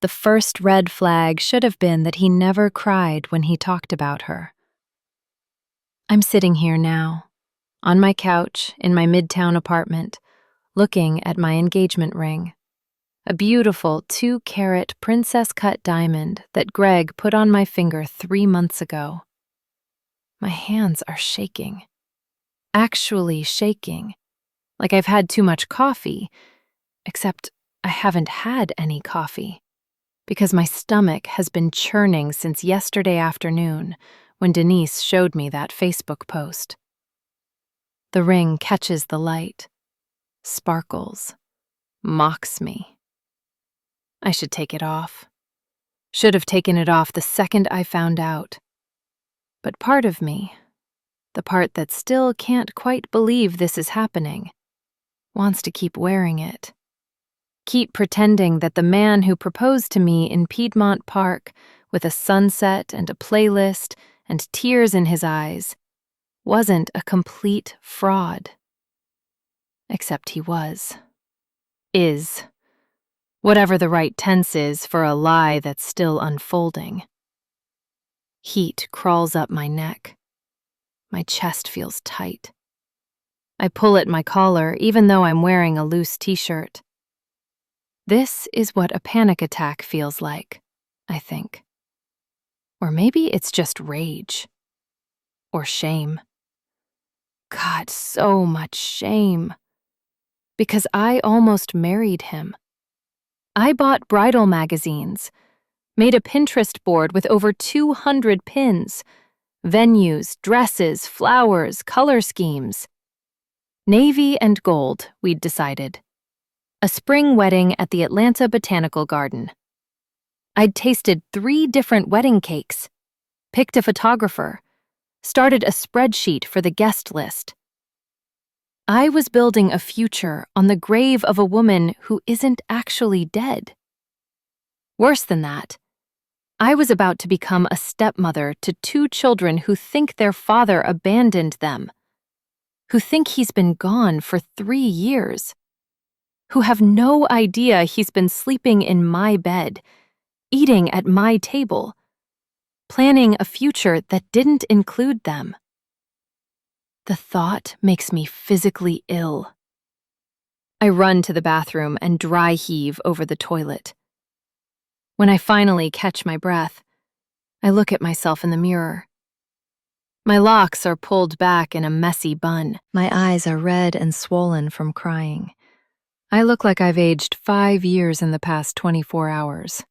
The first red flag should have been that he never cried when he talked about her. I'm sitting here now, on my couch in my midtown apartment, looking at my engagement ring. A beautiful 2-carat princess-cut diamond that Greg put on my finger 3 months ago. My hands are shaking. Actually shaking. Like I've had too much coffee, except I haven't had any coffee, because my stomach has been churning since yesterday afternoon when Denise showed me that Facebook post. The ring catches the light, sparkles, mocks me. I should take it off. Should have taken it off the second I found out. But part of me, the part that still can't quite believe this is happening, wants to keep wearing it. Keep pretending that the man who proposed to me in Piedmont Park with a sunset and a playlist and tears in his eyes wasn't a complete fraud. Except he was. Is. Whatever the right tense is for a lie that's still unfolding. Heat crawls up my neck. My chest feels tight. I pull at my collar even though I'm wearing a loose t-shirt. This is what a panic attack feels like, I think. Or maybe it's just rage. Or shame. God, so much shame. Because I almost married him. I bought bridal magazines, made a Pinterest board with over 200 pins, venues, dresses, flowers, color schemes. Navy and gold, we'd decided. A spring wedding at the Atlanta Botanical Garden. I'd tasted 3 different wedding cakes, picked a photographer, started a spreadsheet for the guest list. I was building a future on the grave of a woman who isn't actually dead. Worse than that, I was about to become a stepmother to 2 children who think their father abandoned them, who think he's been gone for 3 years, who have no idea he's been sleeping in my bed, eating at my table, planning a future that didn't include them. The thought makes me physically ill. I run to the bathroom and dry heave over the toilet. When I finally catch my breath, I look at myself in the mirror. My locks are pulled back in a messy bun. My eyes are red and swollen from crying. I look like I've aged 5 years in the past 24 hours.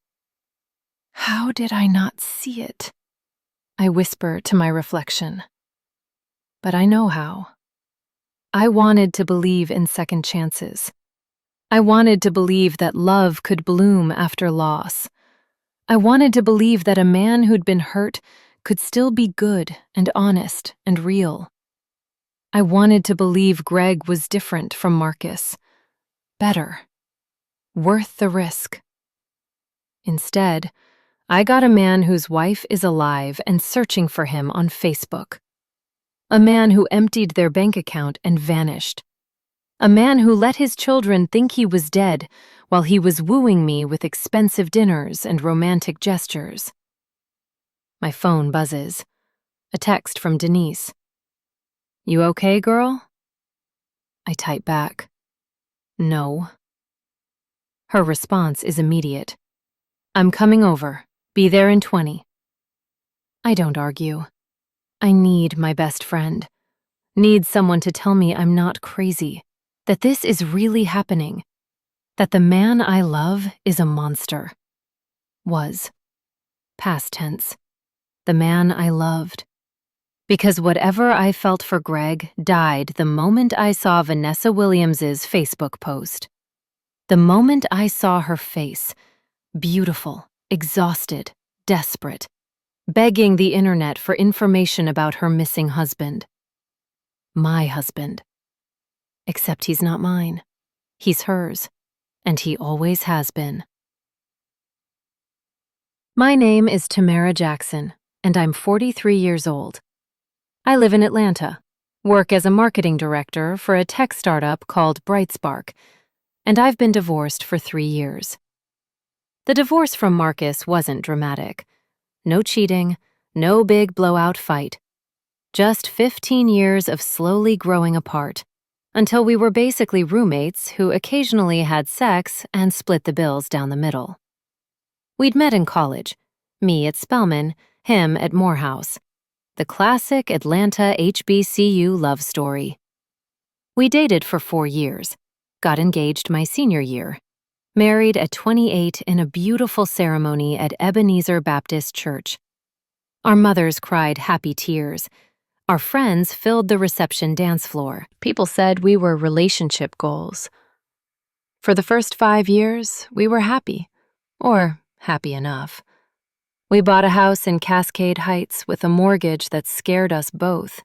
How did I not see it? I whisper to my reflection. But I know how. I wanted to believe in second chances. I wanted to believe that love could bloom after loss. I wanted to believe that a man who'd been hurt could still be good and honest and real. I wanted to believe Greg was different from Marcus. Better. Worth the risk. Instead, I got a man whose wife is alive and searching for him on Facebook. A man who emptied their bank account and vanished. A man who let his children think he was dead while he was wooing me with expensive dinners and romantic gestures. My phone buzzes. A text from Denise. "You okay, girl?" I type back. "No." Her response is immediate. "I'm coming over. Be there in 20. I don't argue. I need my best friend. Need someone to tell me I'm not crazy, that this is really happening, that the man I love is a monster. Was. Past tense. The man I loved. Because whatever I felt for Greg died the moment I saw Vanessa Williams's Facebook post. The moment I saw her face, beautiful, exhausted, desperate, begging the internet for information about her missing husband. My husband. Except he's not mine. He's hers, and he always has been. My name is Tamara Jackson, and I'm 43 years old. I live in Atlanta, work as a marketing director for a tech startup called Brightspark, and I've been divorced for 3 years. The divorce from Marcus wasn't dramatic. No cheating, no big blowout fight. Just 15 years of slowly growing apart, until we were basically roommates who occasionally had sex and split the bills down the middle. We'd met in college, me at Spelman, him at Morehouse. The classic Atlanta HBCU love story. We dated for 4 years, got engaged my senior year, married at 28 in a beautiful ceremony at Ebenezer Baptist Church. Our mothers cried happy tears. Our friends filled the reception dance floor. People said we were relationship goals. For the first 5 years, we were happy, or happy enough. We bought a house in Cascade Heights with a mortgage that scared us both,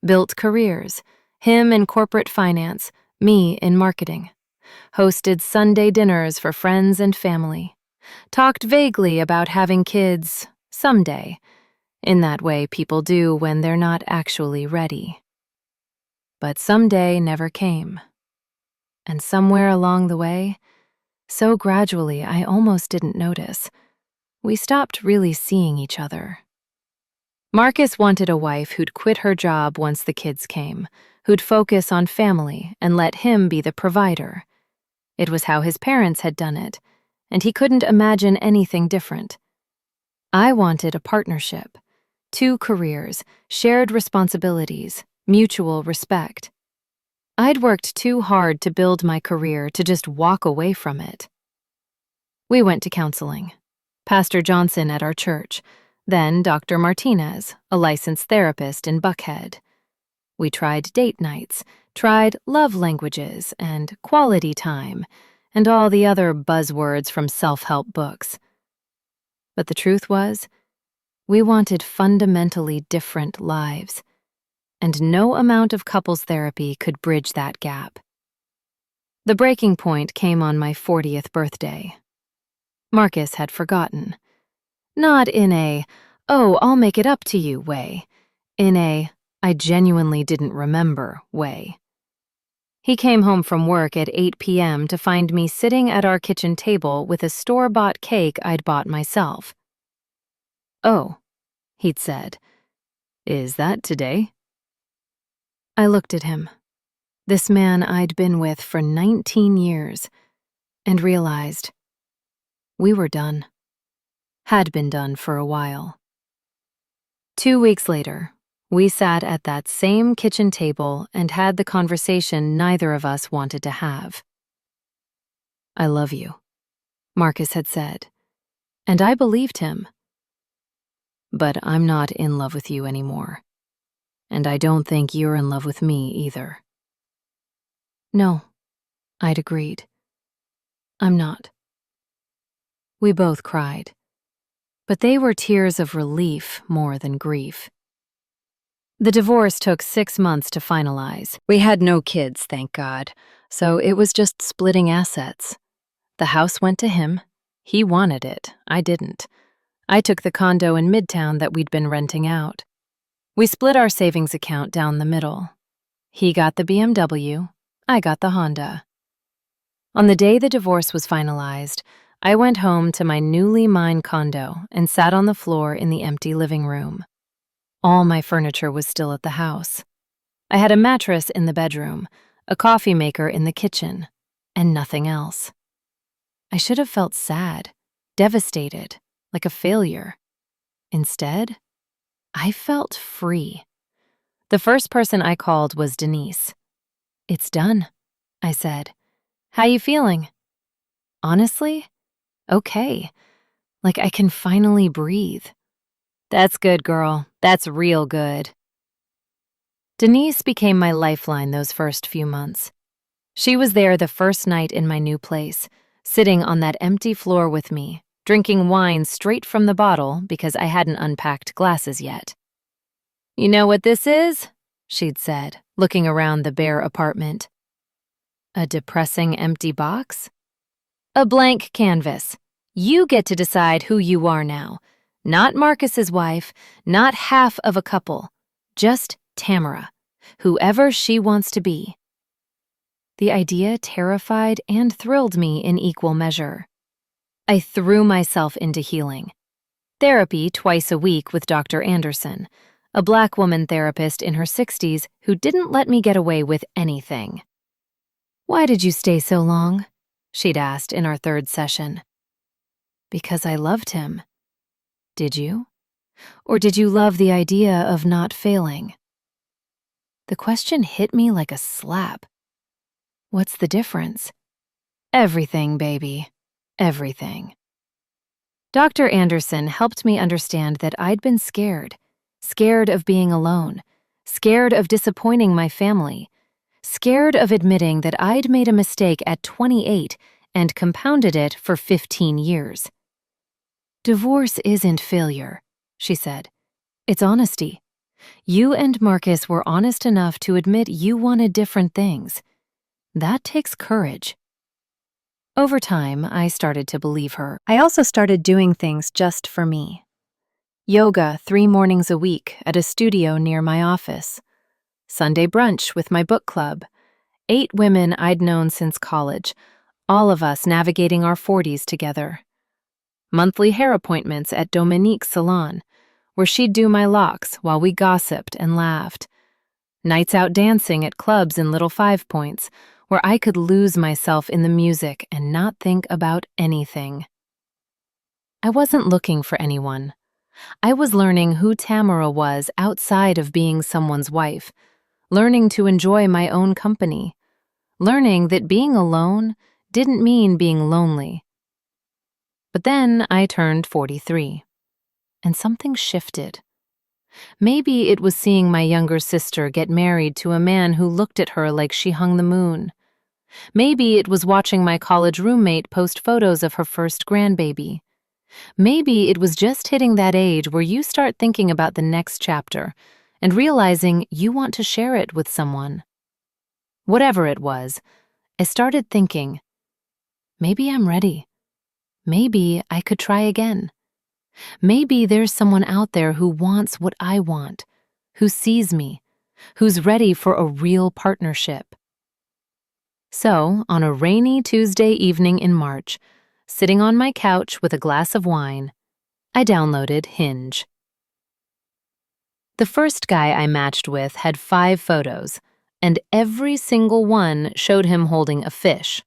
built careers, him in corporate finance, me in marketing, hosted Sunday dinners for friends and family, talked vaguely about having kids someday, in that way people do when they're not actually ready. But someday never came. And somewhere along the way, so gradually I almost didn't notice, we stopped really seeing each other. Marcus wanted a wife who'd quit her job once the kids came, who'd focus on family and let him be the provider. It was how his parents had done it, and he couldn't imagine anything different. I wanted a partnership, 2 careers, shared responsibilities, mutual respect. I'd worked too hard to build my career to just walk away from it. We went to counseling. Pastor Johnson at our church, then Dr. Martinez, a licensed therapist in Buckhead. We tried date nights, tried love languages and quality time, and all the other buzzwords from self-help books. But the truth was, we wanted fundamentally different lives, and no amount of couples therapy could bridge that gap. The breaking point came on my 40th birthday. Marcus had forgotten. Not in a, "oh, I'll make it up to you" way, in a, "I genuinely didn't remember" way. He came home from work at 8 p.m. to find me sitting at our kitchen table with a store-bought cake I'd bought myself. "Oh," he'd said, "is that today?" I looked at him, this man I'd been with for 19 years, and realized we were done. Had been done for a while. 2 weeks later, we sat at that same kitchen table and had the conversation neither of us wanted to have. "I love you," Marcus had said, and I believed him. "But I'm not in love with you anymore, and I don't think you're in love with me either." "No," I'd agreed. "I'm not." We both cried, but they were tears of relief more than grief. The divorce took 6 months to finalize. We had no kids, thank God, so it was just splitting assets. The house went to him. He wanted it, I didn't. I took the condo in Midtown that we'd been renting out. We split our savings account down the middle. He got the BMW, I got the Honda. On the day the divorce was finalized, I went home to my newly mined condo and sat on the floor in the empty living room. All my furniture was still at the house. I had a mattress in the bedroom, a coffee maker in the kitchen, and nothing else. I should have felt sad, devastated, like a failure. Instead, I felt free. The first person I called was Denise. "It's done," I said. "How you feeling?" "Honestly, okay. Like I can finally breathe." "That's good, girl. That's real good." Denise became my lifeline those first few months. She was there the first night in my new place, sitting on that empty floor with me, drinking wine straight from the bottle because I hadn't unpacked glasses yet. "You know what this is?" she'd said, looking around the bare apartment. "A depressing empty box?" "A blank canvas. You get to decide who you are now. Not Marcus's wife, not half of a couple. Just Tamara, whoever she wants to be." The idea terrified and thrilled me in equal measure. I threw myself into healing. Therapy twice a week with Dr. Anderson, a Black woman therapist in her 60s who didn't let me get away with anything. "Why did you stay so long?" she'd asked in our third session. "Because I loved him." "Did you? Or did you love the idea of not failing?" The question hit me like a slap. What's the difference? Everything, baby. Everything. Dr. Anderson helped me understand that I'd been scared of being alone, scared of disappointing my family, scared of admitting that I'd made a mistake at 28 and compounded it for 15 years. "Divorce isn't failure," she said. "It's honesty. You and Marcus were honest enough to admit you wanted different things. That takes courage." Over time, I started to believe her. I also started doing things just for me. Yoga 3 mornings a week at a studio near my office. Sunday brunch with my book club. 8 women I'd known since college, all of us navigating our 40s together. Monthly hair appointments at Dominique's salon, where she'd do my locks while we gossiped and laughed. Nights out dancing at clubs in Little Five Points, where I could lose myself in the music and not think about anything. I wasn't looking for anyone. I was learning who Tamara was outside of being someone's wife, learning to enjoy my own company, learning that being alone didn't mean being lonely. But then I turned 43, and something shifted. Maybe it was seeing my younger sister get married to a man who looked at her like she hung the moon. Maybe it was watching my college roommate post photos of her first grandbaby. Maybe it was just hitting that age where you start thinking about the next chapter and realizing you want to share it with someone. Whatever it was, I started thinking, maybe I'm ready. Maybe I could try again. Maybe there's someone out there who wants what I want, who sees me, who's ready for a real partnership. So, on a rainy Tuesday evening in March, sitting on my couch with a glass of wine, I downloaded Hinge. The first guy I matched with had 5 photos, and every single one showed him holding a fish.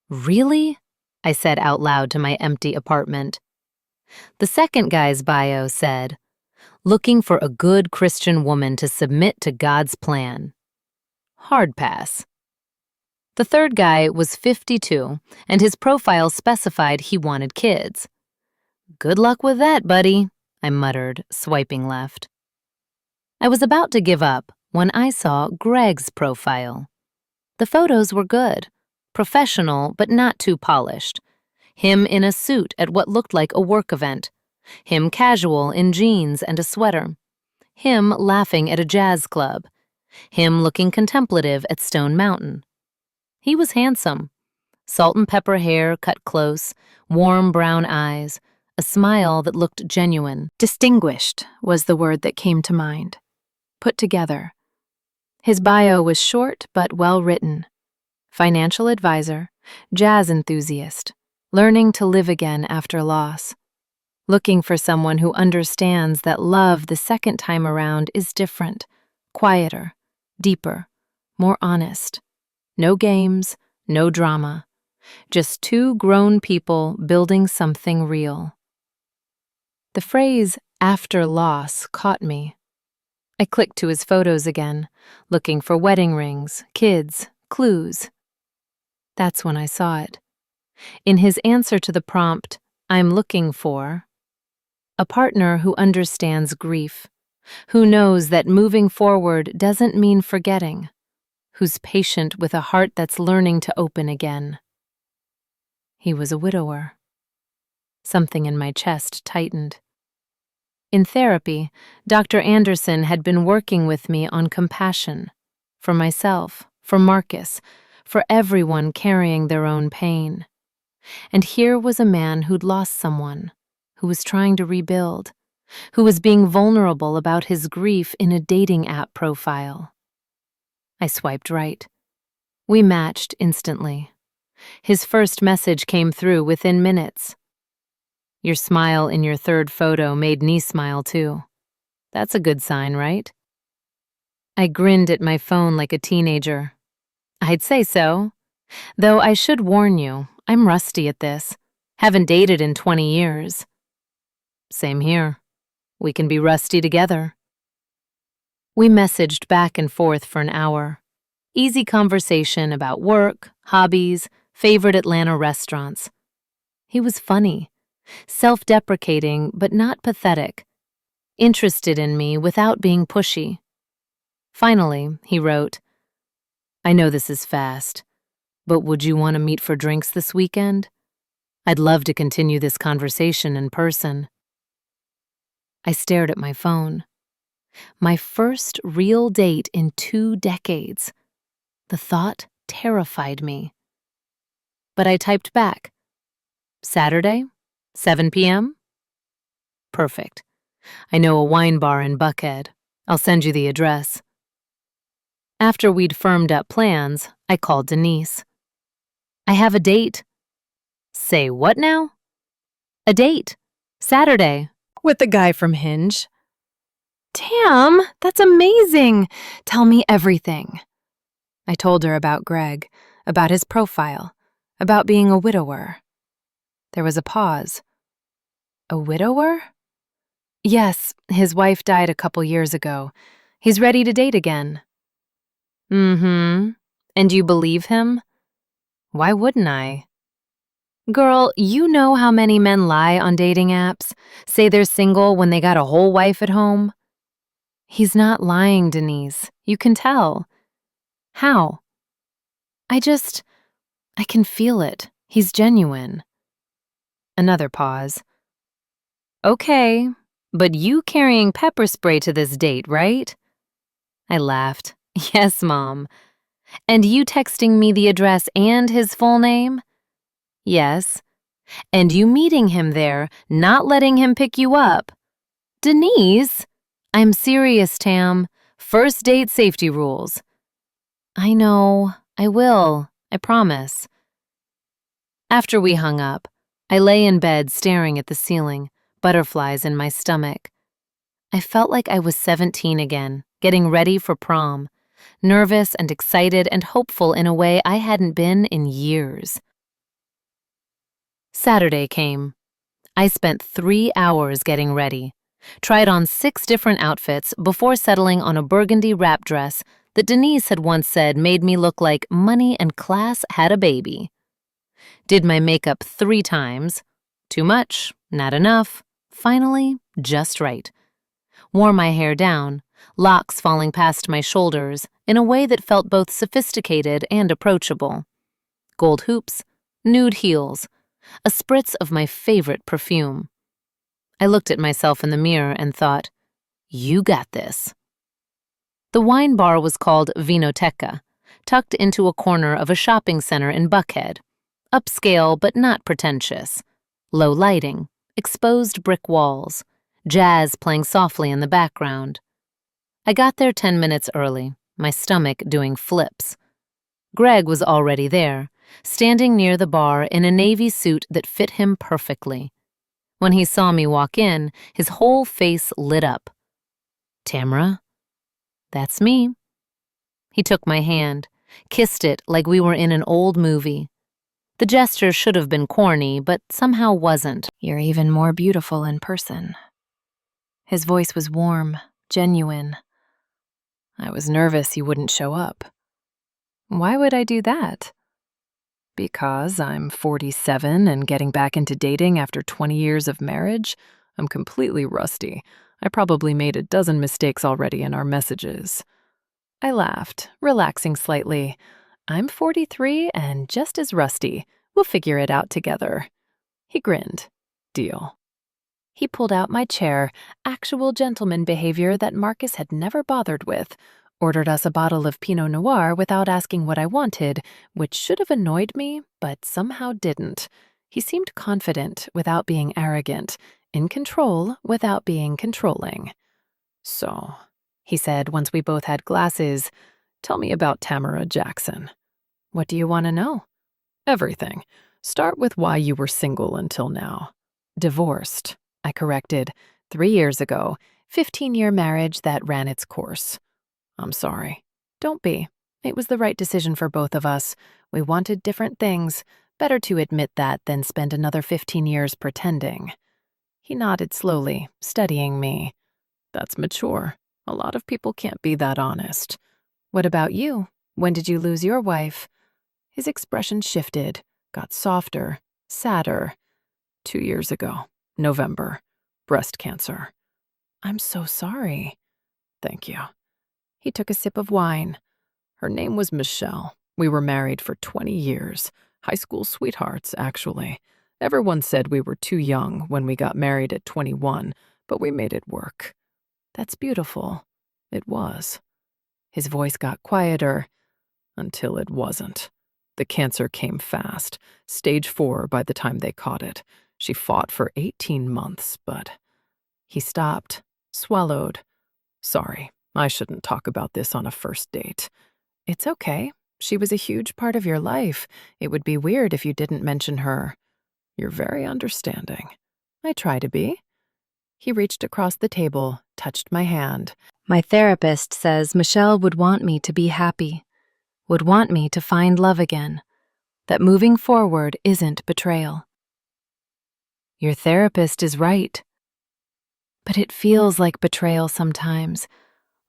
"Really?" I said out loud to my empty apartment. The second guy's bio said, "Looking for a good Christian woman to submit to God's plan." Hard pass. The third guy was 52, and his profile specified he wanted kids. "Good luck with that, buddy," I muttered, swiping left. I was about to give up when I saw Greg's profile. The photos were good, professional but not too polished. Him in a suit at what looked like a work event. Him casual in jeans and a sweater. Him laughing at a jazz club. Him looking contemplative at Stone Mountain. He was handsome. Salt and pepper hair cut close, warm brown eyes, a smile that looked genuine. Distinguished was the word that came to mind. Put together. His bio was short but well written. Financial advisor, jazz enthusiast, learning to live again after loss. Looking for someone who understands that love the second time around is different, quieter, deeper, more honest. No games, no drama. Just 2 grown people building something real. The phrase, "after loss," caught me. I clicked to his photos again, looking for wedding rings, kids, clues. That's when I saw it. In his answer to the prompt, "I'm looking for," a partner who understands grief, who knows that moving forward doesn't mean forgetting, who's patient with a heart that's learning to open again. He was a widower. Something in my chest tightened. In therapy, Dr. Anderson had been working with me on compassion, for myself, for Marcus, for everyone carrying their own pain. And here was a man who'd lost someone, who was trying to rebuild, who was being vulnerable about his grief in a dating app profile. I swiped right. We matched instantly. His first message came through within minutes. Your smile in your third photo made me smile too. That's a good sign, right? I grinned at my phone like a teenager. I'd say so. Though I should warn you, I'm rusty at this. Haven't dated in 20 years. Same here. We can be rusty together. We messaged back and forth for an hour. Easy conversation about work, hobbies, favorite Atlanta restaurants. He was funny, self-deprecating but not pathetic, interested in me without being pushy. Finally, he wrote, I know this is fast, but would you want to meet for drinks this weekend? I'd love to continue this conversation in person. I stared at my phone. My first real date in 2 decades. The thought terrified me. But I typed back, Saturday, 7 p.m.? Perfect. I know a wine bar in Buckhead. I'll send you the address. After we'd firmed up plans, I called Denise. I have a date. Say what now? A date. Saturday. With the guy from Hinge. Tam, that's amazing. Tell me everything. I told her about Greg, about his profile, about being a widower. There was a pause. A widower? Yes, his wife died a couple years ago. He's ready to date again. Mm-hmm. And you believe him? Why wouldn't I? Girl, you know how many men lie on dating apps, say they're single when they got a whole wife at home? He's not lying, Denise. You can tell. How? I can feel it. He's genuine. Another pause. Okay, but you carrying pepper spray to this date, right? I laughed. Yes, Mom. And you texting me the address and his full name? Yes. And you meeting him there, not letting him pick you up? Denise? I'm serious, Tam. First date safety rules. I know. I will. I promise. After we hung up, I lay in bed staring at the ceiling, butterflies in my stomach. I felt like I was 17 again, getting ready for prom, nervous and excited and hopeful in a way I hadn't been in years. Saturday came. I spent 3 hours getting ready, tried on 6 different outfits before settling on a burgundy wrap dress that Denise had once said made me look like money and class had a baby. Did my makeup 3 times. Too much, not enough, finally, just right. Wore my hair down, locks falling past my shoulders in a way that felt both sophisticated and approachable. Gold hoops, nude heels, a spritz of my favorite perfume. I looked at myself in the mirror and thought, you got this. The wine bar was called Vinoteca, tucked into a corner of a shopping center in Buckhead. Upscale but not pretentious. Low lighting, exposed brick walls, jazz playing softly in the background. I got there 10 minutes early, my stomach doing flips. Greg was already there, standing near the bar in a navy suit that fit him perfectly. When he saw me walk in, his whole face lit up. Tamara? That's me. He took my hand, kissed it like we were in an old movie. The gesture should have been corny, but somehow wasn't. You're even more beautiful in person. His voice was warm, genuine. I was nervous he wouldn't show up. Why would I do that? Because I'm 47 and getting back into dating after 20 years of marriage? I'm completely rusty. I probably made a dozen mistakes already in our messages. I laughed, relaxing slightly. I'm 43 and just as rusty. We'll figure it out together. He grinned. Deal. He pulled out my chair, actual gentleman behavior that Marcus had never bothered with, ordered us a bottle of Pinot Noir without asking what I wanted, which should have annoyed me, but somehow didn't. He seemed confident without being arrogant, in control without being controlling. So, he said once we both had glasses, tell me about Tamara Jackson. What do you want to know? Everything. Start with why you were single until now. Divorced, I corrected, 3 years ago. 15-year marriage that ran its course. I'm sorry. Don't be. It was the right decision for both of us. We wanted different things. Better to admit that than spend another 15 years pretending. He nodded slowly, studying me. That's mature. A lot of people can't be that honest. What about you? When did you lose your wife? His expression shifted, got softer, sadder. 2 years ago, November. Breast cancer. I'm so sorry. Thank you. He took a sip of wine. Her name was Michelle. We were married for 20 years. High school sweethearts, actually. Everyone said we were too young when we got married at 21, but we made it work. That's beautiful. It was. His voice got quieter until it wasn't. The cancer came fast, stage 4 by the time they caught it. She fought for 18 months, but... He stopped, swallowed. Sorry, I shouldn't talk about this on a first date. It's okay. She was a huge part of your life. It would be weird if you didn't mention her. You're very understanding. I try to be. He reached across the table, touched my hand. My therapist says Michelle would want me to be happy, would want me to find love again, that moving forward isn't betrayal. Your therapist is right. But it feels like betrayal sometimes,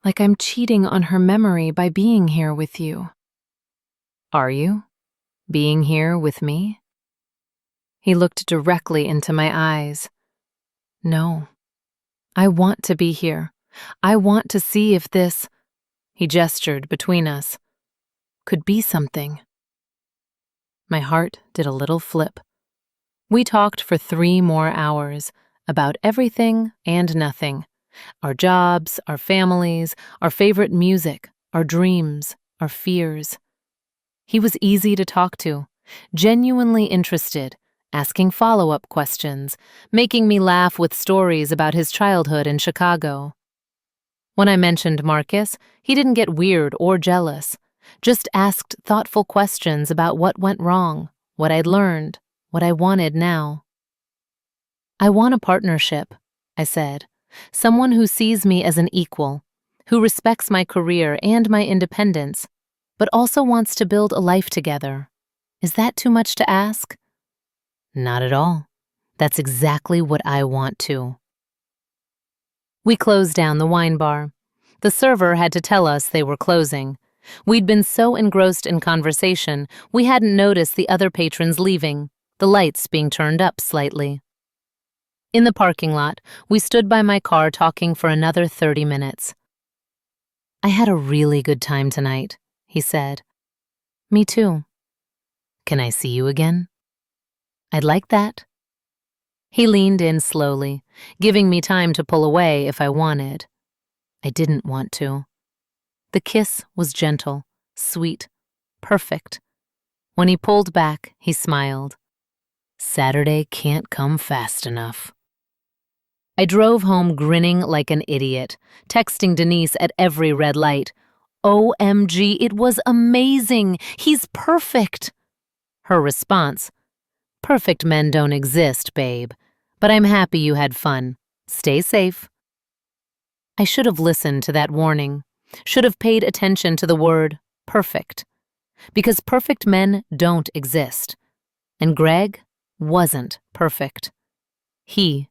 like I'm cheating on her memory by being here with you. Are you? Being here with me? He looked directly into my eyes. No. I want to be here. I want to see if this, he gestured between us, could be something. My heart did a little flip. We talked for 3 more hours about everything and nothing. Our jobs, our families, our favorite music, our dreams, our fears. He was easy to talk to, genuinely interested, asking follow-up questions, making me laugh with stories about his childhood in Chicago. When I mentioned Marcus, he didn't get weird or jealous, just asked thoughtful questions about what went wrong, what I'd learned, what I wanted now. I want a partnership, I said, someone who sees me as an equal, who respects my career and my independence, but also wants to build a life together. Is that too much to ask? Not at all. That's exactly what I want too. We closed down the wine bar. The server had to tell us they were closing. We'd been so engrossed in conversation, we hadn't noticed the other patrons leaving, the lights being turned up slightly. In the parking lot, we stood by my car talking for another 30 minutes. I had a really good time tonight, he said. Me too. Can I see you again? I'd like that. He leaned in slowly, giving me time to pull away if I wanted. I didn't want to. The kiss was gentle, sweet, perfect. When he pulled back, he smiled. Saturday can't come fast enough. I drove home grinning like an idiot, texting Denise at every red light. OMG, it was amazing! He's perfect! Her response, perfect men don't exist, babe, but I'm happy you had fun. Stay safe. I should have listened to that warning, should have paid attention to the word perfect, because perfect men don't exist, and Greg wasn't perfect. He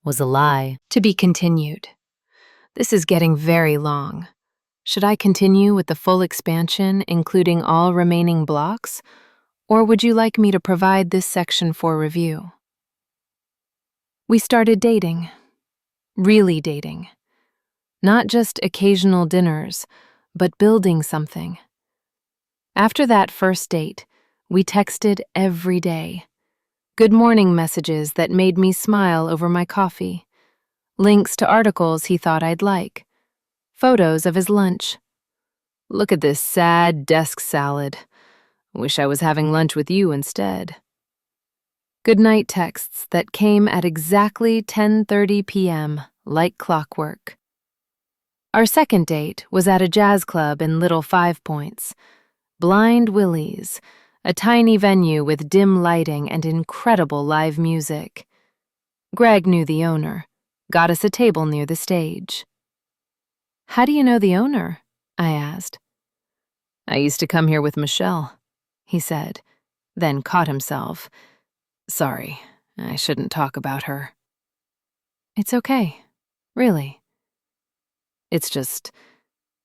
was a lie. To be continued. This is getting very long. Should I continue with the full expansion, including all remaining blocks, or would you like me to provide this section for review? We started dating. Really dating. Not just occasional dinners, but building something. After that first date, we texted every day. Good morning messages that made me smile over my coffee. Links to articles he thought I'd like. Photos of his lunch. Look at this sad desk salad. Wish I was having lunch with you instead. Goodnight texts that came at exactly 10:30 p.m., like clockwork. Our second date was at a jazz club in Little Five Points. Blind Willie's, a tiny venue with dim lighting and incredible live music. Greg knew the owner, got us a table near the stage. "How do you know the owner?" I asked. "I used to come here with Michelle," he said, then caught himself. "Sorry, I shouldn't talk about her." "It's okay, really. It's just,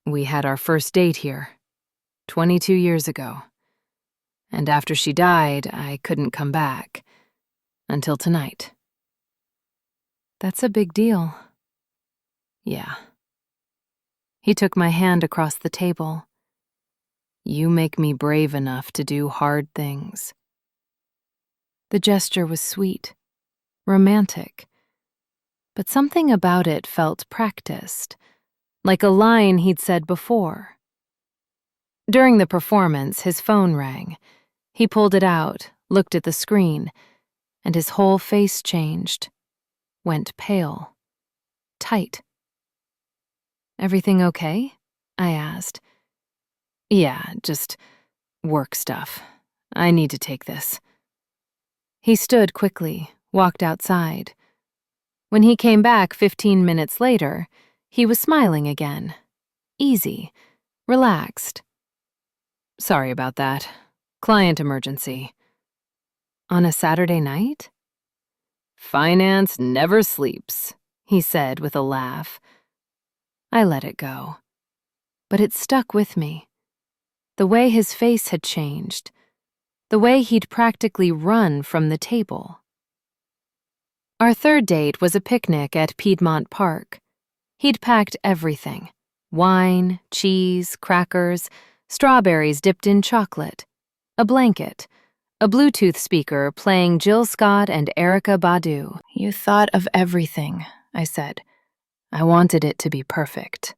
we had our first date here, 22 years ago. And after she died, I couldn't come back. Until tonight." "That's a big deal." "Yeah." He took my hand across the table. "You make me brave enough to do hard things." The gesture was sweet, romantic, but something about it felt practiced, like a line he'd said before. During the performance, his phone rang. He pulled it out, looked at the screen, and his whole face changed, went pale, tight. "Everything okay?" I asked. "Yeah, just work stuff. I need to take this." He stood quickly, walked outside. When he came back 15 minutes later, he was smiling again. Easy, relaxed. "Sorry about that. Client emergency." "On a Saturday night?" "Finance never sleeps," he said with a laugh. I let it go. But it stuck with me. The way his face had changed. The way he'd practically run from the table. Our third date was a picnic at Piedmont Park. He'd packed everything: wine, cheese, crackers, strawberries dipped in chocolate, a blanket, a Bluetooth speaker playing Jill Scott and Erykah Badu. "You thought of everything," I said. "I wanted it to be perfect."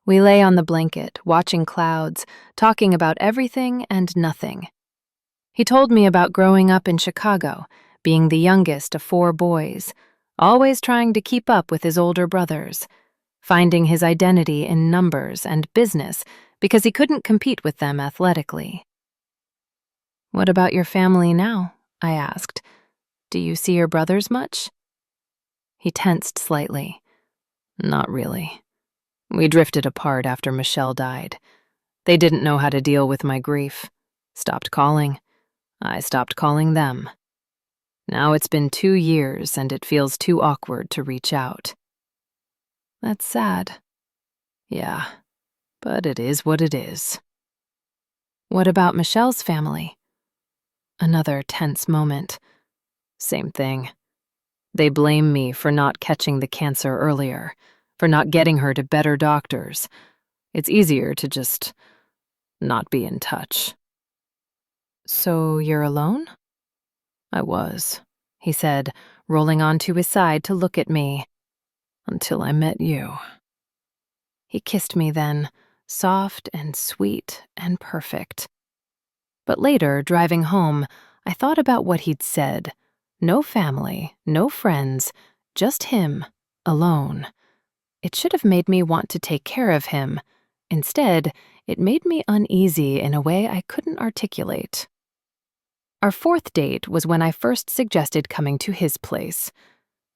We lay on the blanket, watching clouds, talking about everything and nothing. He told me about growing up in Chicago, being the youngest of 4 boys, always trying to keep up with his older brothers, finding his identity in numbers and business because he couldn't compete with them athletically. "What about your family now?" I asked. "Do you see your brothers much?" He tensed slightly. "Not really. We drifted apart after Michelle died. They didn't know how to deal with my grief. Stopped calling. I stopped calling them. Now it's been 2 years and it feels too awkward to reach out." "That's sad." "Yeah, but it is what it is." "What about Michelle's family?" Another tense moment. "Same thing. They blame me for not catching the cancer earlier, for not getting her to better doctors. It's easier to just not be in touch." "So you're alone?" "I was," he said, rolling onto his side to look at me. "Until I met you." He kissed me then, soft and sweet and perfect. But later, driving home, I thought about what he'd said. No family, no friends, just him, alone. It should have made me want to take care of him. Instead, it made me uneasy in a way I couldn't articulate. Our fourth date was when I first suggested coming to his place.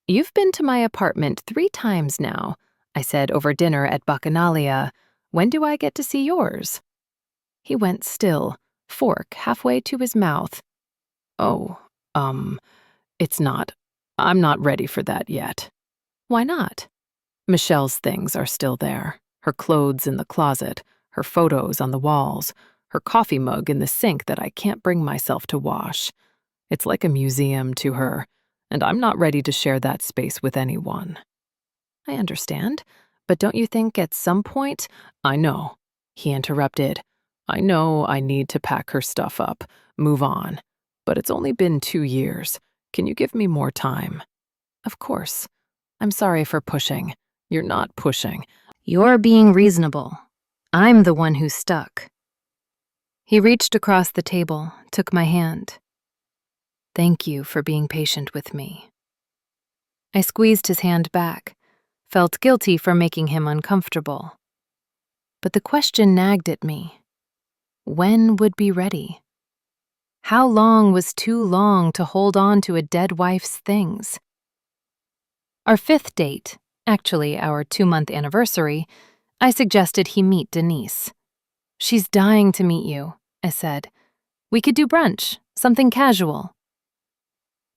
"You've been to my apartment 3 times now," I said over dinner at Bacchanalia. "When do I get to see yours?" He went still, fork halfway to his mouth. "Oh, I'm not ready for that yet." "Why not?" "Michelle's things are still there. Her clothes in the closet, her photos on the walls, her coffee mug in the sink that I can't bring myself to wash. It's like a museum to her, and I'm not ready to share that space with anyone." "I understand, but don't you think at some point—" "I know," he interrupted. "I know I need to pack her stuff up, move on. But it's only been 2 years. Can you give me more time?" "Of course. I'm sorry for pushing." "You're not pushing." "You're being reasonable. I'm the one who's stuck." He reached across the table, took my hand. "Thank you for being patient with me." I squeezed his hand back, felt guilty for making him uncomfortable. But the question nagged at me. When would be ready? How long was too long to hold on to a dead wife's things? Our 5th date, actually our 2-month anniversary, I suggested he meet Denise. "She's dying to meet you," I said. "We could do brunch, something casual."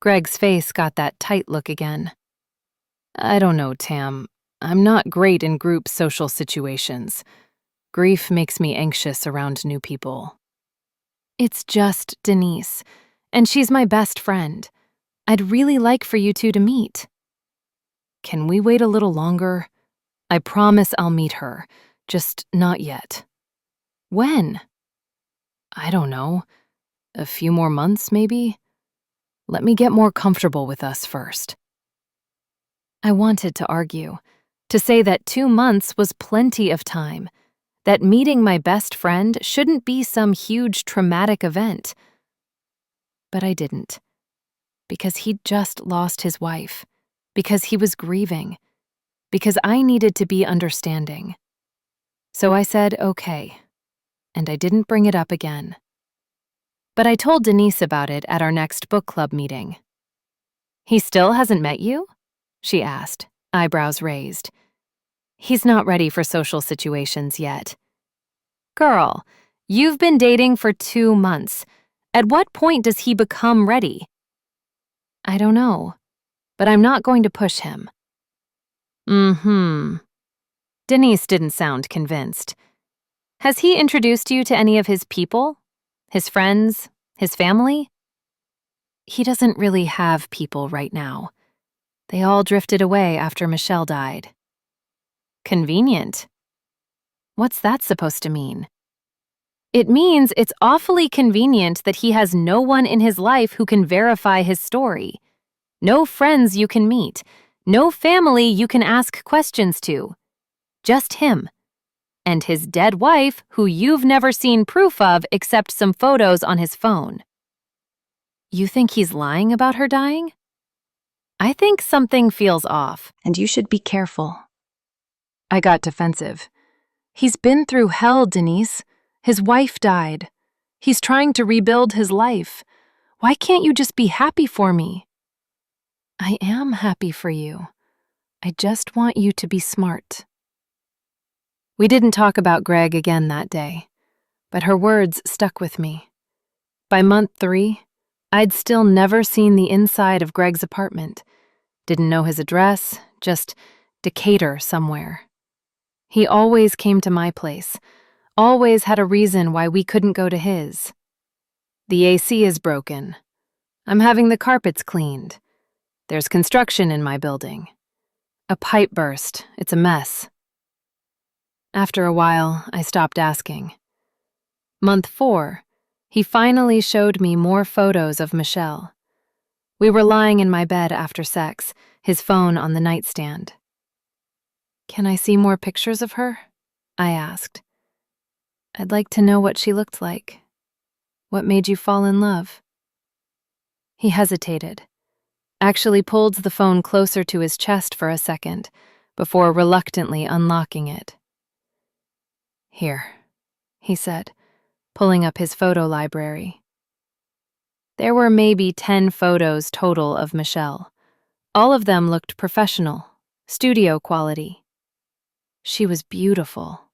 Greg's face got that tight look again. "I don't know, Tam. I'm not great in group social situations. Grief makes me anxious around new people." "It's just Denise, and she's my best friend. I'd really like for you two to meet." "Can we wait a little longer? I promise I'll meet her, just not yet." "When?" "I don't know. A few more months, maybe? Let me get more comfortable with us first." I wanted to argue, to say that 2 months was plenty of time, that meeting my best friend shouldn't be some huge traumatic event. But I didn't, because he'd just lost his wife, because he was grieving, because I needed to be understanding. So I said okay, and I didn't bring it up again. But I told Denise about it at our next book club meeting. "He still hasn't met you?" she asked, eyebrows raised. "He's not ready for social situations yet." "Girl, you've been dating for 2 months. At what point does he become ready?" "I don't know, but I'm not going to push him." Denise didn't sound convinced. "Has he introduced you to any of his people? His friends? His family?" "He doesn't really have people right now. They all drifted away after Michelle died." "Convenient." What's that supposed to mean? "It means it's awfully convenient that he has no one in his life who can verify his story. No friends you can meet. No family you can ask questions to. Just him. And his dead wife, who you've never seen proof of except some photos on his phone." "You think he's lying about her dying?" "I think something feels off, and you should be careful." I got defensive. "He's been through hell, Denise. His wife died. He's trying to rebuild his life. Why can't you just be happy for me?" "I am happy for you. I just want you to be smart." We didn't talk about Greg again that day, but her words stuck with me. By month 3, I'd still never seen the inside of Greg's apartment. Didn't know his address, just Decatur somewhere. He always came to my place, always had a reason why we couldn't go to his. "The AC is broken. I'm having the carpets cleaned. There's construction in my building. A pipe burst. It's a mess." After a while, I stopped asking. Month 4, he finally showed me more photos of Michelle. We were lying in my bed after sex, his phone on the nightstand. "Can I see more pictures of her?" I asked. "I'd like to know what she looked like. What made you fall in love?" He hesitated, actually pulled the phone closer to his chest for a second before reluctantly unlocking it. "Here," he said, pulling up his photo library. There were maybe 10 photos total of Michelle. All of them looked professional, studio quality. She was beautiful.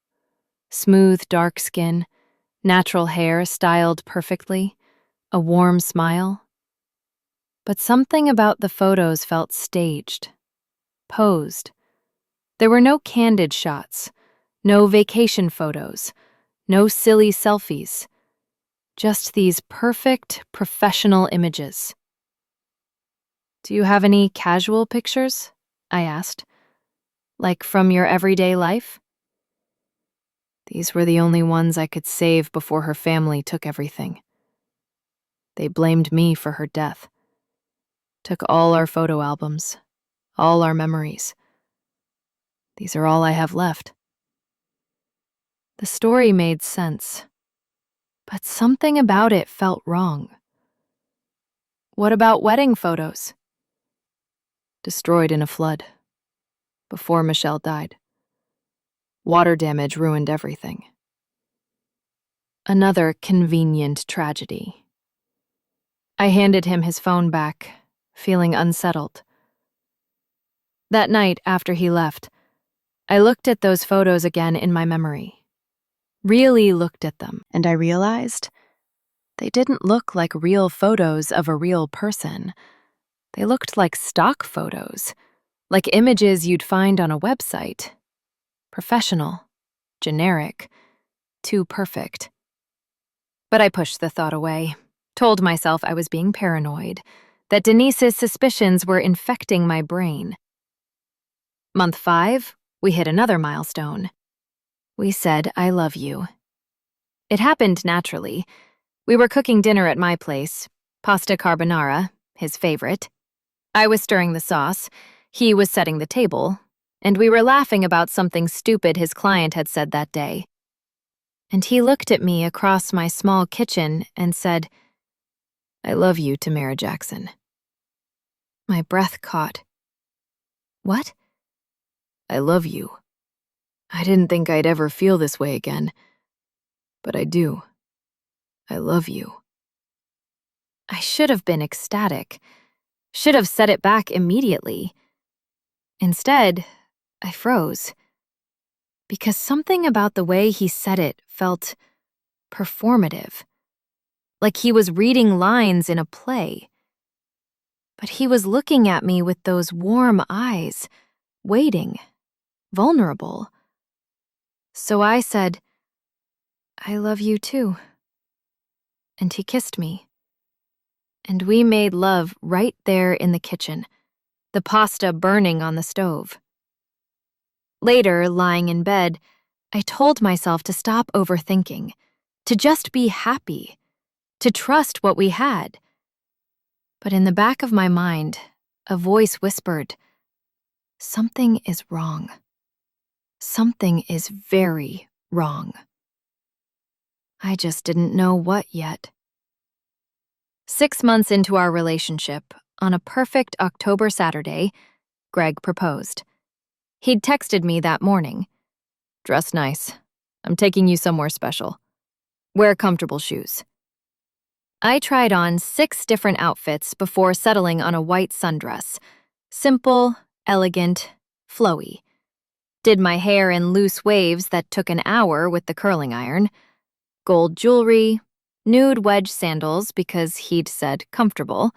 Smooth, dark skin, natural hair styled perfectly, a warm smile. But something about the photos felt staged, posed. There were no candid shots, no vacation photos, no silly selfies. Just these perfect, professional images. "Do you have any casual pictures?" I asked. "Like from your everyday life?" These were the only ones I could save before her family took everything. They blamed me for her death. Took all our photo albums, all our memories. These are all I have left. The story made sense, but something about it felt wrong. "What about wedding photos?" "Destroyed in a flood. Before Michelle died. Water damage ruined everything." Another convenient tragedy. I handed him his phone back, feeling unsettled. That night, after he left, I looked at those photos again in my memory. Really looked at them, and I realized they didn't look like real photos of a real person. They looked like stock photos, like images you'd find on a website. Professional, generic, too perfect. But I pushed the thought away, told myself I was being paranoid, that Denise's suspicions were infecting my brain. Month 5, we hit another milestone. We said, "I love you." It happened naturally. We were cooking dinner at my place, pasta carbonara, his favorite. I was stirring the sauce, he was setting the table, and we were laughing about something stupid his client had said that day. And he looked at me across my small kitchen and said, "I love you, Tamara Jackson." My breath caught. What? "I love you. I didn't think I'd ever feel this way again, but I do. I love you." I should have been ecstatic, should have said it back immediately. Instead, I froze, because something about the way he said it felt performative, like he was reading lines in a play. But he was looking at me with those warm eyes, waiting, vulnerable. So I said, "I love you too." And he kissed me. And we made love right there in the kitchen, the pasta burning on the stove. Later, lying in bed, I told myself to stop overthinking, to just be happy, to trust what we had. But in the back of my mind, a voice whispered, "Something is wrong. Something is very wrong." I just didn't know what yet. 6 months into our relationship, on a perfect October Saturday, Greg proposed. He'd texted me that morning. "Dress nice. I'm taking you somewhere special. Wear comfortable shoes." I tried on 6 different outfits before settling on a white sundress. Simple, elegant, flowy. Did my hair in loose waves that took an hour with the curling iron. Gold jewelry, nude wedge sandals because he'd said comfortable.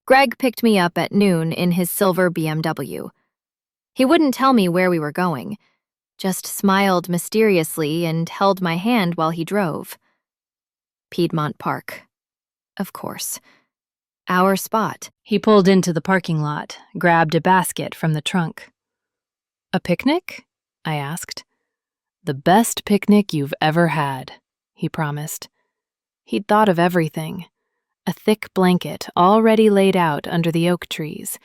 Greg picked me up at noon in his silver BMW. He wouldn't tell me where we were going, just smiled mysteriously and held my hand while he drove. Piedmont Park. Of course. Our spot. He pulled into the parking lot, grabbed a basket from the trunk. "A picnic?" I asked. "The best picnic you've ever had," he promised. He'd thought of everything. A thick blanket already laid out under the oak trees.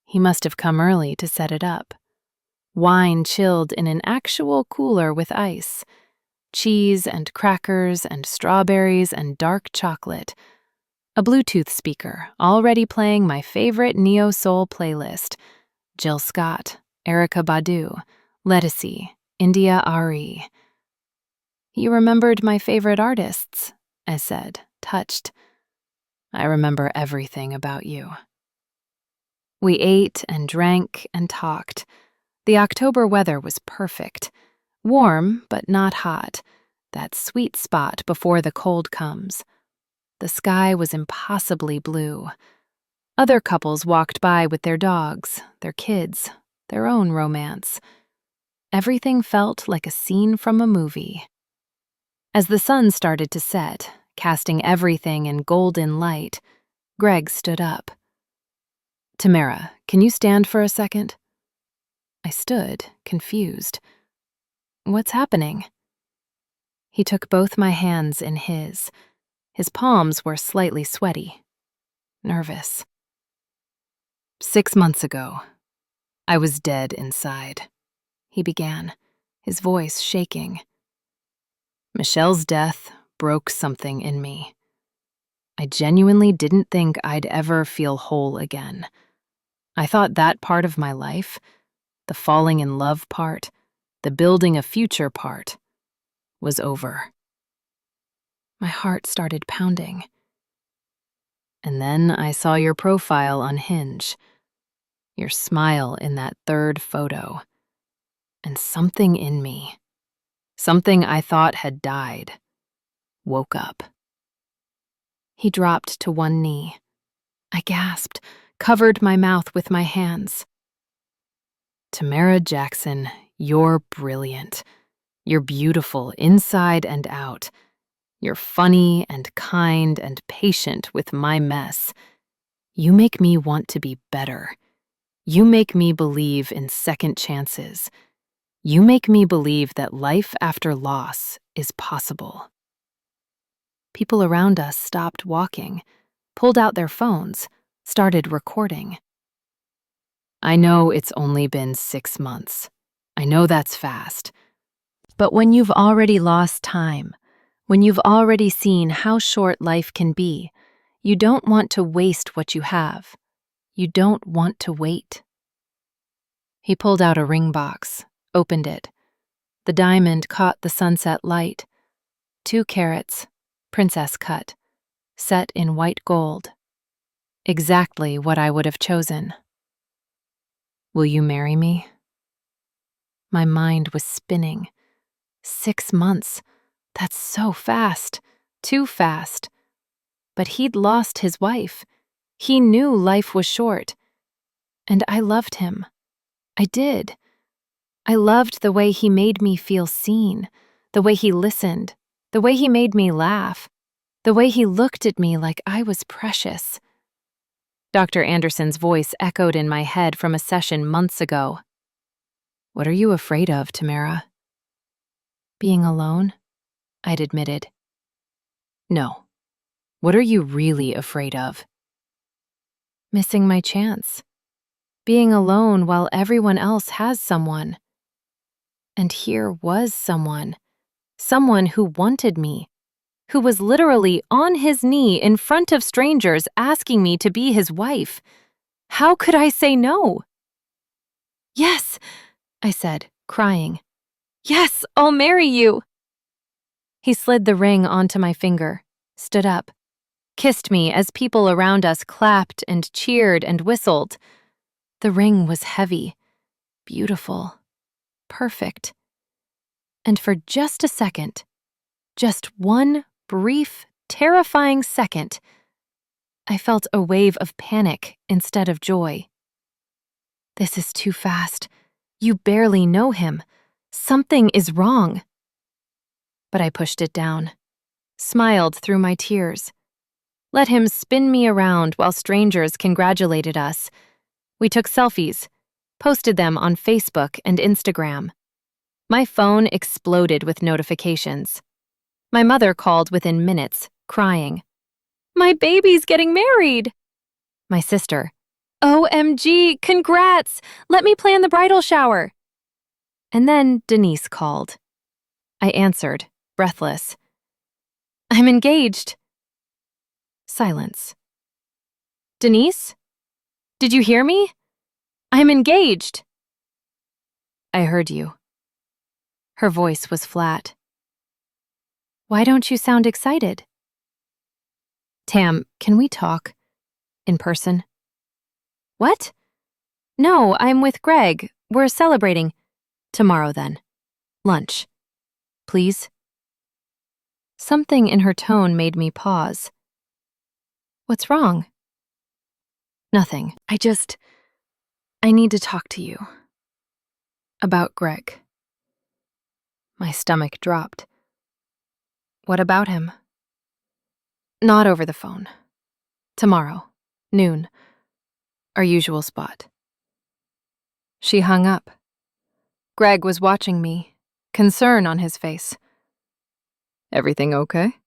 He must have come early to set it up. Wine chilled in an actual cooler with ice. Cheese and crackers and strawberries and dark chocolate. A Bluetooth speaker already playing my favorite neo-soul playlist. Jill Scott, Erykah Badu, Ledisi, India Ari. "You remembered my favorite artists," I said, touched. "I remember everything about you." We ate and drank and talked. The October weather was perfect. Warm, but not hot. That sweet spot before the cold comes. The sky was impossibly blue. Other couples walked by with their dogs, their kids, their own romance. Everything felt like a scene from a movie. As the sun started to set, casting everything in golden light, Greg stood up. "Tamara, can you stand for a second?" I stood, confused. "What's happening?" He took both my hands in his. His palms were slightly sweaty, nervous. 6 months ago, I was dead inside," he began, his voice shaking. "Michelle's death broke something in me. I genuinely didn't think I'd ever feel whole again. I thought that part of my life, the falling in love part, the building a future part, was over." My heart started pounding. And then I saw your profile on Hinge, your smile in that third photo, and something in me, something I thought had died, woke up. He dropped to one knee. I gasped, covered my mouth with my hands. Tamara Jackson, you're brilliant. You're beautiful inside and out. You're funny and kind and patient with my mess. You make me want to be better. You make me believe in second chances. You make me believe that life after loss is possible. People around us stopped walking, pulled out their phones, started recording. I know it's only been 6 months. I know that's fast. But when you've already lost time, when you've already seen how short life can be, you don't want to waste what you have. You don't want to wait. He pulled out a ring box, opened it. The diamond caught the sunset light. 2 carats, princess cut, set in white gold. Exactly what I would have chosen. Will you marry me? My mind was spinning. 6 months. That's so fast. Too fast. But he'd lost his wife. He knew life was short. And I loved him. I did. I loved the way he made me feel seen, the way he listened, the way he made me laugh, the way he looked at me like I was precious. Dr. Anderson's voice echoed in my head from a session months ago. What are you afraid of, Tamara? Being alone, I'd admitted. No. What are you really afraid of? Missing my chance. Being alone while everyone else has someone. And here was someone who wanted me, who was literally on his knee in front of strangers asking me to be his wife. How could I say no? Yes, I said, crying. Yes, I'll marry you. He slid the ring onto my finger, stood up, kissed me as people around us clapped and cheered and whistled. The ring was heavy, beautiful, perfect. And for just a second, just one brief, terrifying second, I felt a wave of panic instead of joy. This is too fast. You barely know him. Something is wrong. But I pushed it down, smiled through my tears, let him spin me around while strangers congratulated us. We took selfies, posted them on Facebook and Instagram. My phone exploded with notifications. My mother called within minutes, crying, "My baby's getting married!" My sister, "OMG, congrats! Let me plan the bridal shower!" And then Denise called. I answered, breathless. "I'm engaged." Silence. "Denise? Did you hear me? I'm engaged." "I heard you." Her voice was flat. "Why don't you sound excited?" "Tam, can we talk? In person?" "What?" "No, I'm with Greg. We're celebrating. Tomorrow, then. Lunch. Please?" Something in her tone made me pause. "What's wrong?" "Nothing. I need to talk to you. About Greg." My stomach dropped. "What about him?" "Not over the phone. Tomorrow, noon. Our usual spot." She hung up. Greg was watching me, concern on his face. "Everything okay?"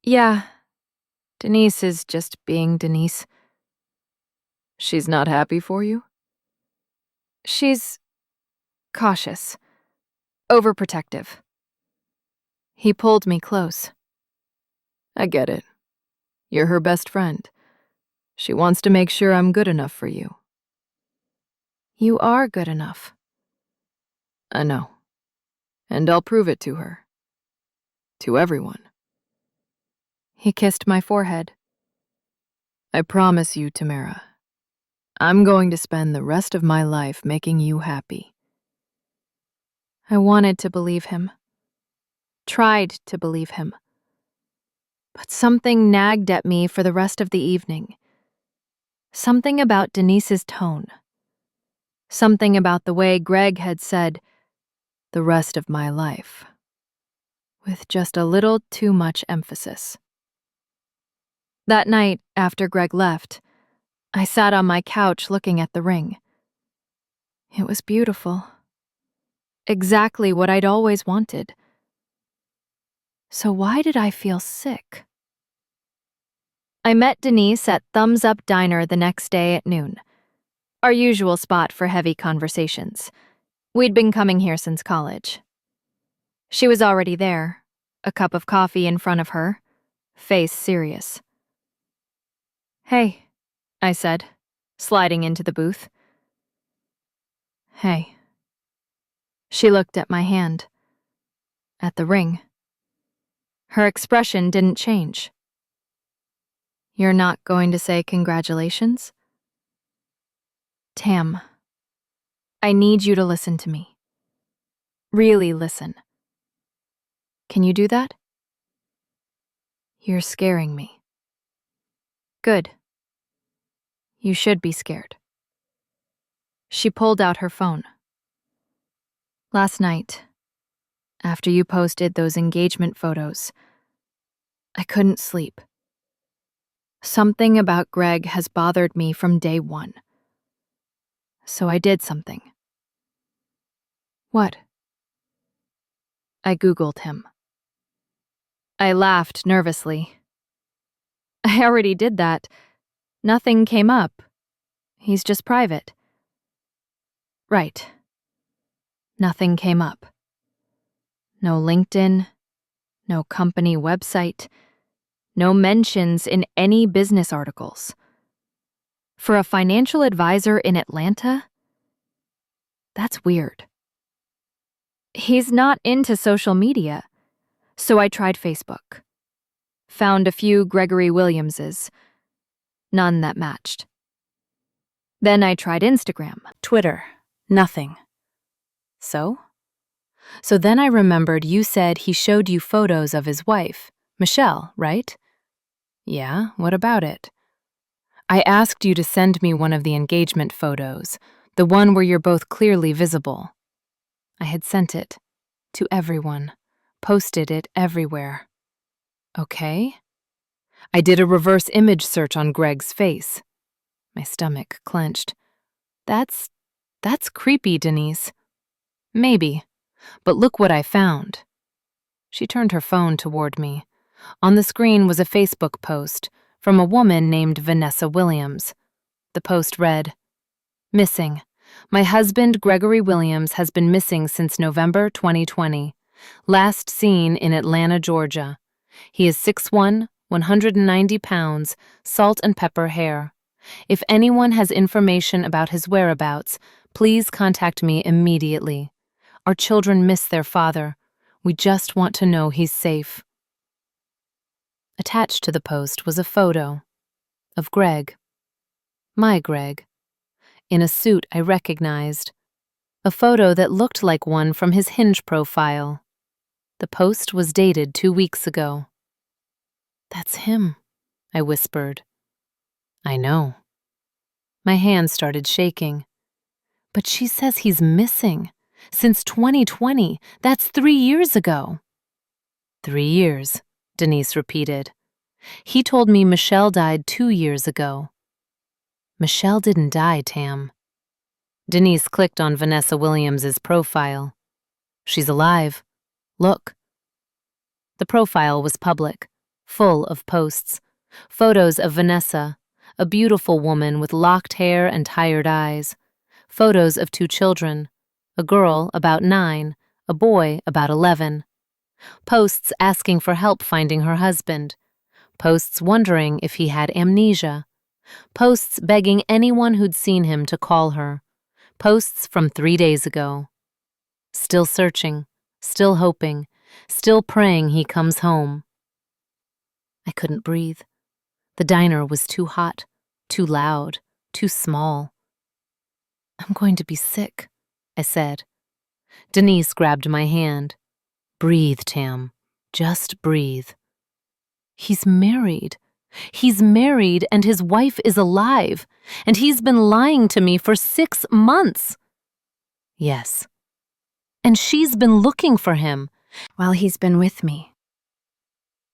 "Yeah. Denise is just being Denise." "She's not happy for you?" "She's cautious, overprotective." He pulled me close. "I get it. You're her best friend. She wants to make sure I'm good enough for you." "You are good enough." "I know. And I'll prove it to her. To everyone." He kissed my forehead. I promise you, Tamara, I'm going to spend the rest of my life making you happy. I wanted to believe him, tried to believe him. But something nagged at me for the rest of the evening. Something about Denise's tone. Something about the way Greg had said, the rest of my life, with just a little too much emphasis. That night, after Greg left, I sat on my couch looking at the ring. It was beautiful. Exactly what I'd always wanted. So why did I feel sick? I met Denise at Thumbs Up Diner the next day at noon, our usual spot for heavy conversations. We'd been coming here since college. She was already there, a cup of coffee in front of her, face serious. "Hey," I said, sliding into the booth. "Hey." She looked at my hand, at the ring. Her expression didn't change. "You're not going to say congratulations?" "Tam, I need you to listen to me. Really listen. Can you do that?" "You're scaring me." "Good. You should be scared." She pulled out her phone. "Last night, after you posted those engagement photos, I couldn't sleep. Something about Greg has bothered me from day one. So I did something." "What?" "I Googled him." I laughed nervously. "I already did that. Nothing came up. He's just private." "Right. Nothing came up. No LinkedIn, no company website, no mentions in any business articles. For a financial advisor in Atlanta? That's weird." "He's not into social media, so I tried Facebook. Found a few Gregory Williamses. None that matched. Then I tried Instagram, Twitter. Nothing. So? So then I remembered you said he showed you photos of his wife, Michelle, right?" "Yeah, what about it?" "I asked you to send me one of the engagement photos, the one where you're both clearly visible." I had sent it. To everyone. Posted it everywhere. "Okay." "I did a reverse image search on Greg's face." My stomach clenched. That's creepy, Denise." "Maybe, but look what I found." She turned her phone toward me. On the screen was a Facebook post from a woman named Vanessa Williams. The post read, "Missing. My husband, Gregory Williams, has been missing since November 2020. Last seen in Atlanta, Georgia. He is 6'1", 190 pounds, salt and pepper hair. If anyone has information about his whereabouts, please contact me immediately. Our children miss their father. We just want to know he's safe." Attached to the post was a photo of Greg. My Greg. In a suit I recognized. A photo that looked like one from his Hinge profile. The post was dated 2 weeks ago. "That's him," I whispered. "I know." My hand started shaking. "But she says he's missing. Since 2020. That's 3 years ago." 3 years, Denise repeated. "He told me Michelle died 2 years ago." "Michelle didn't die, Tam." Denise clicked on Vanessa Williams's profile. "She's alive. Look." The profile was public, full of posts. Photos of Vanessa, a beautiful woman with locked hair and tired eyes. Photos of 2 children, a girl about 9, a boy about 11. Posts asking for help finding her husband. Posts wondering if he had amnesia. Posts begging anyone who'd seen him to call her. Posts from 3 days ago. Still searching, still hoping, still praying he comes home. I couldn't breathe. The diner was too hot, too loud, too small. I'm going to be sick, I said. Denise grabbed my hand. Breathe, Tam. Just breathe. He's married. He's married and his wife is alive, and he's been lying to me for 6 months. Yes. And she's been looking for him while he's been with me.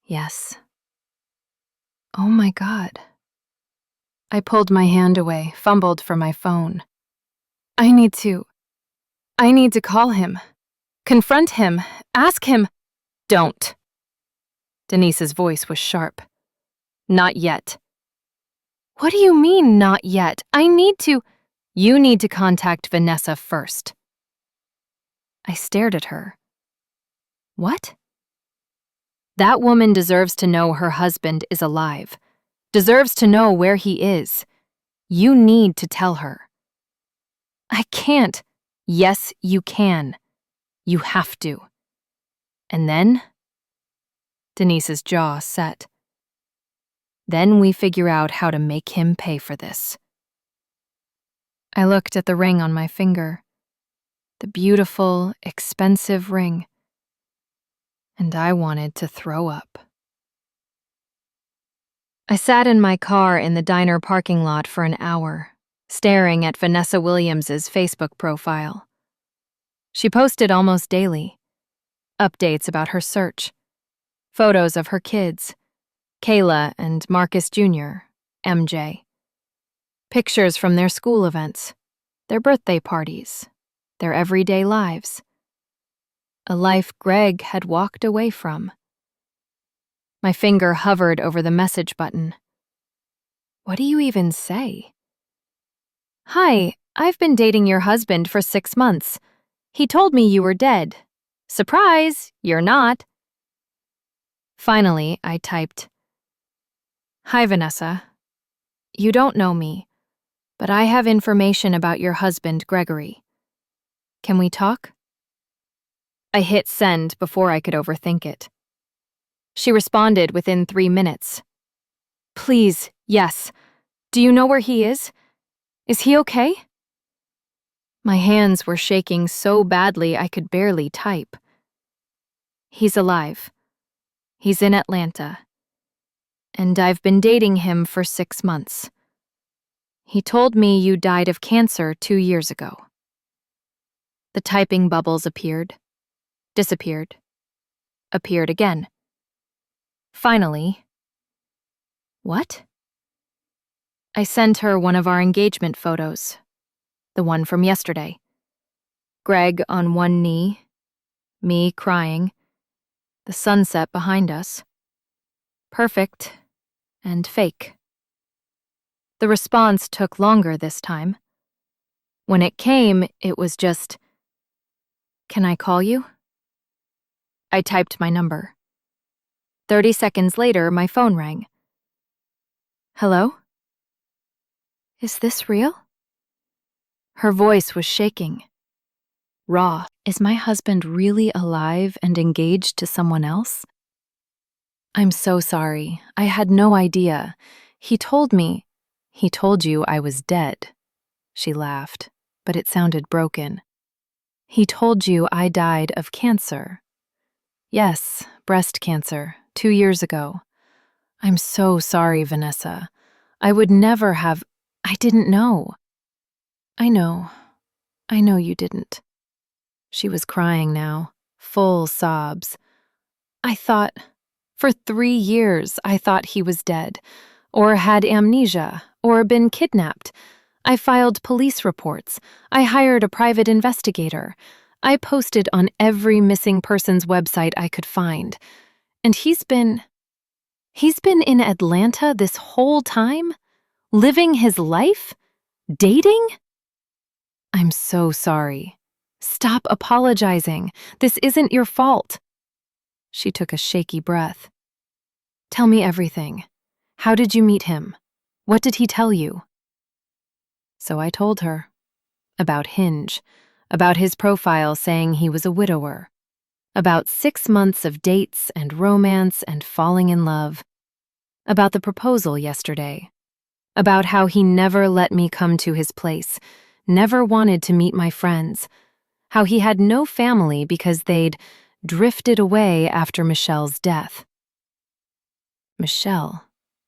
Yes. Oh my God. I pulled my hand away, fumbled for my phone. I need to call him. Confront him. Ask him. Don't. Denise's voice was sharp. Not yet. What do you mean, not yet? You need to contact Vanessa first. I stared at her. What? That woman deserves to know her husband is alive. Deserves to know where he is. You need to tell her. I can't. Yes, you can. You have to. And then? Denise's jaw set. Then we figure out how to make him pay for this. I looked at the ring on my finger. The beautiful, expensive ring. And I wanted to throw up. I sat in my car in the diner parking lot for an hour, staring at Vanessa Williams's Facebook profile. She posted almost daily. Updates about her search. Photos of her kids, Kayla and Marcus Jr., MJ. Pictures from their school events, their birthday parties, their everyday lives. A life Greg had walked away from. My finger hovered over the message button. What do you even say? Hi, I've been dating your husband for 6 months. He told me you were dead. Surprise, you're not. Finally, I typed, Hi, Vanessa. You don't know me, but I have information about your husband, Gregory. Can we talk? I hit send before I could overthink it. She responded within 3 minutes. Please, yes. Do you know where he is? Is he okay? My hands were shaking so badly I could barely type. He's alive. He's in Atlanta. And I've been dating him for 6 months. He told me you died of cancer 2 years ago. The typing bubbles appeared, disappeared, appeared again. Finally, what? I sent her one of our engagement photos, the one from yesterday. Greg on one knee, me crying, the sunset behind us. Perfect and fake. The response took longer this time. When it came, it was just, Can I call you? I typed my number. 30 seconds later, my phone rang. Hello? Is this real? Her voice was shaking. Raw. Is my husband really alive and engaged to someone else? I'm so sorry. I had no idea. He told you I was dead. She laughed, but it sounded broken. He told you I died of cancer. Yes, breast cancer, 2 years ago. I'm so sorry, Vanessa. I would never have. I didn't know. I know you didn't. She was crying now, full sobs. For 3 years, I thought he was dead, or had amnesia, or been kidnapped. I filed police reports. I hired a private investigator. I posted on every missing persons website I could find. And he's been in Atlanta this whole time? Living his life? Dating? I'm so sorry. Stop apologizing. This isn't your fault. She took a shaky breath. Tell me everything. How did you meet him? What did he tell you? So I told her. About Hinge. About his profile saying he was a widower. About 6 months of dates and romance and falling in love. About the proposal yesterday. About how he never let me come to his place, never wanted to meet my friends. How he had no family because they'd drifted away after Michelle's death. Michelle,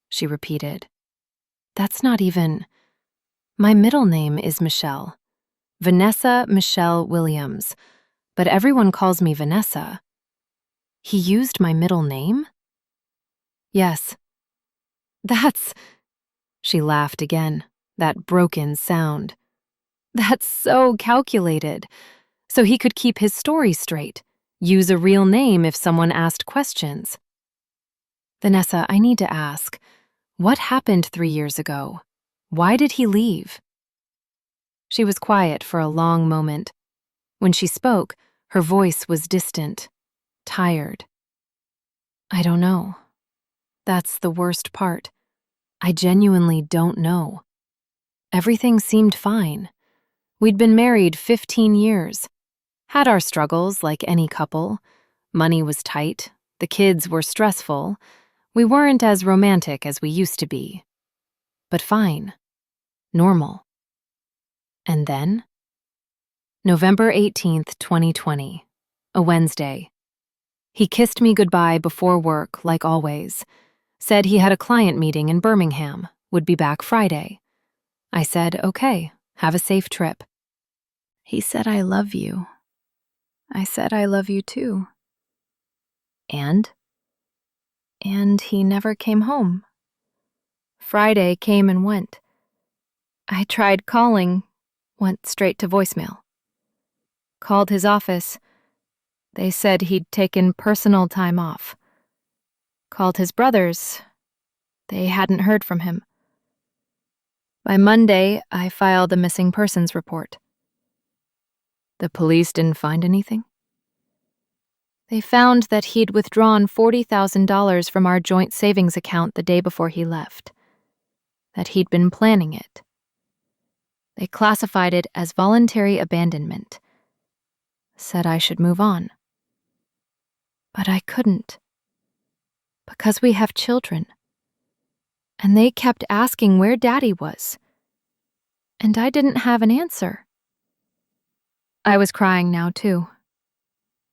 she repeated. That's not even... My middle name is Michelle. Vanessa Michelle Williams, but everyone calls me Vanessa. He used my middle name? Yes. That's... She laughed again, that broken sound. That's so calculated. So he could keep his story straight, use a real name if someone asked questions. Vanessa, I need to ask, what happened 3 years ago? Why did he leave? She was quiet for a long moment. When she spoke, her voice was distant, tired. I don't know. That's the worst part. I genuinely don't know. Everything seemed fine. We'd been married 15 years. Had our struggles like any couple. Money was tight. The kids were stressful. We weren't as romantic as we used to be. But fine. Normal. And then? November 18th, 2020. A Wednesday. He kissed me goodbye before work, like always. Said he had a client meeting in Birmingham, would be back Friday. I said, okay, have a safe trip. He said, I love you. I said, I love you too. And he never came home. Friday came and went. I tried calling, went straight to voicemail. Called his office. They said he'd taken personal time off. Called his brothers. They hadn't heard from him. By Monday, I filed a missing persons report. The police didn't find anything? They found that he'd withdrawn $40,000 from our joint savings account the day before he left. That he'd been planning it. They classified it as voluntary abandonment. Said I should move on. But I couldn't. Because we have children. And they kept asking where Daddy was. And I didn't have an answer. I was crying now, too.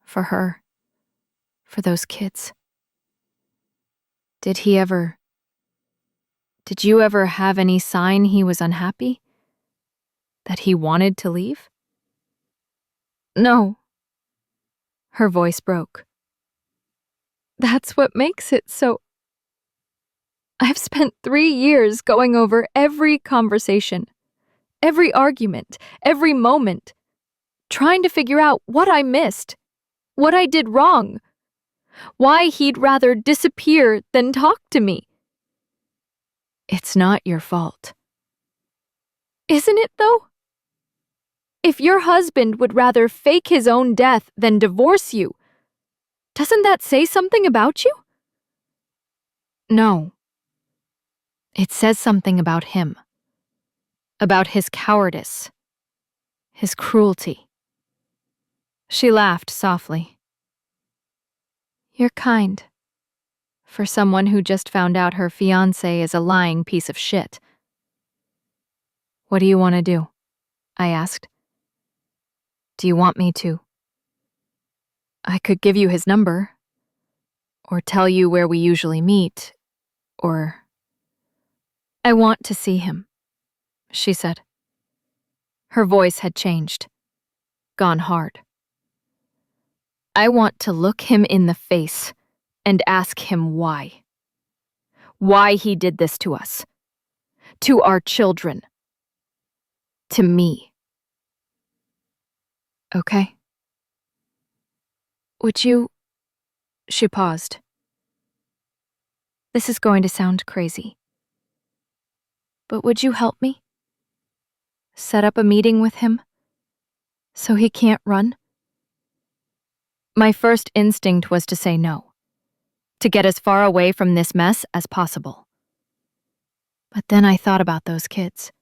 For her. For those kids. Did you ever have any sign he was unhappy? That he wanted to leave? No. Her voice broke. That's what makes it so... I've spent 3 years going over every conversation, every argument, every moment, trying to figure out what I missed, what I did wrong, why he'd rather disappear than talk to me. It's not your fault. Isn't it, though? If your husband would rather fake his own death than divorce you, doesn't that say something about you? No. It says something about him. About his cowardice. His cruelty. She laughed softly. You're kind. For someone who just found out her fiancé is a lying piece of shit. What do you want to do? I asked. Do you want me to? I could give you his number. Or tell you where we usually meet. Or... I want to see him, she said. Her voice had changed. Gone hard. I want to look him in the face and ask him why. Why he did this to us. To our children. To me. Okay. Would you... She paused. This is going to sound crazy. But would you help me? Set up a meeting with him? So he can't run? My first instinct was to say no. To get as far away from this mess as possible. But then I thought about those kids.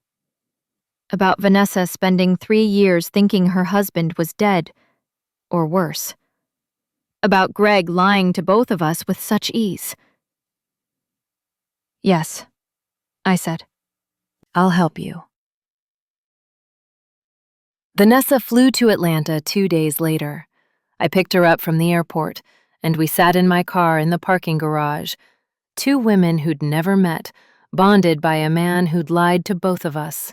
About Vanessa spending 3 years thinking her husband was dead, or worse. About Greg lying to both of us with such ease. Yes, I said. I'll help you. Vanessa flew to Atlanta 2 days later. I picked her up from the airport, and we sat in my car in the parking garage. Two women who'd never met, bonded by a man who'd lied to both of us.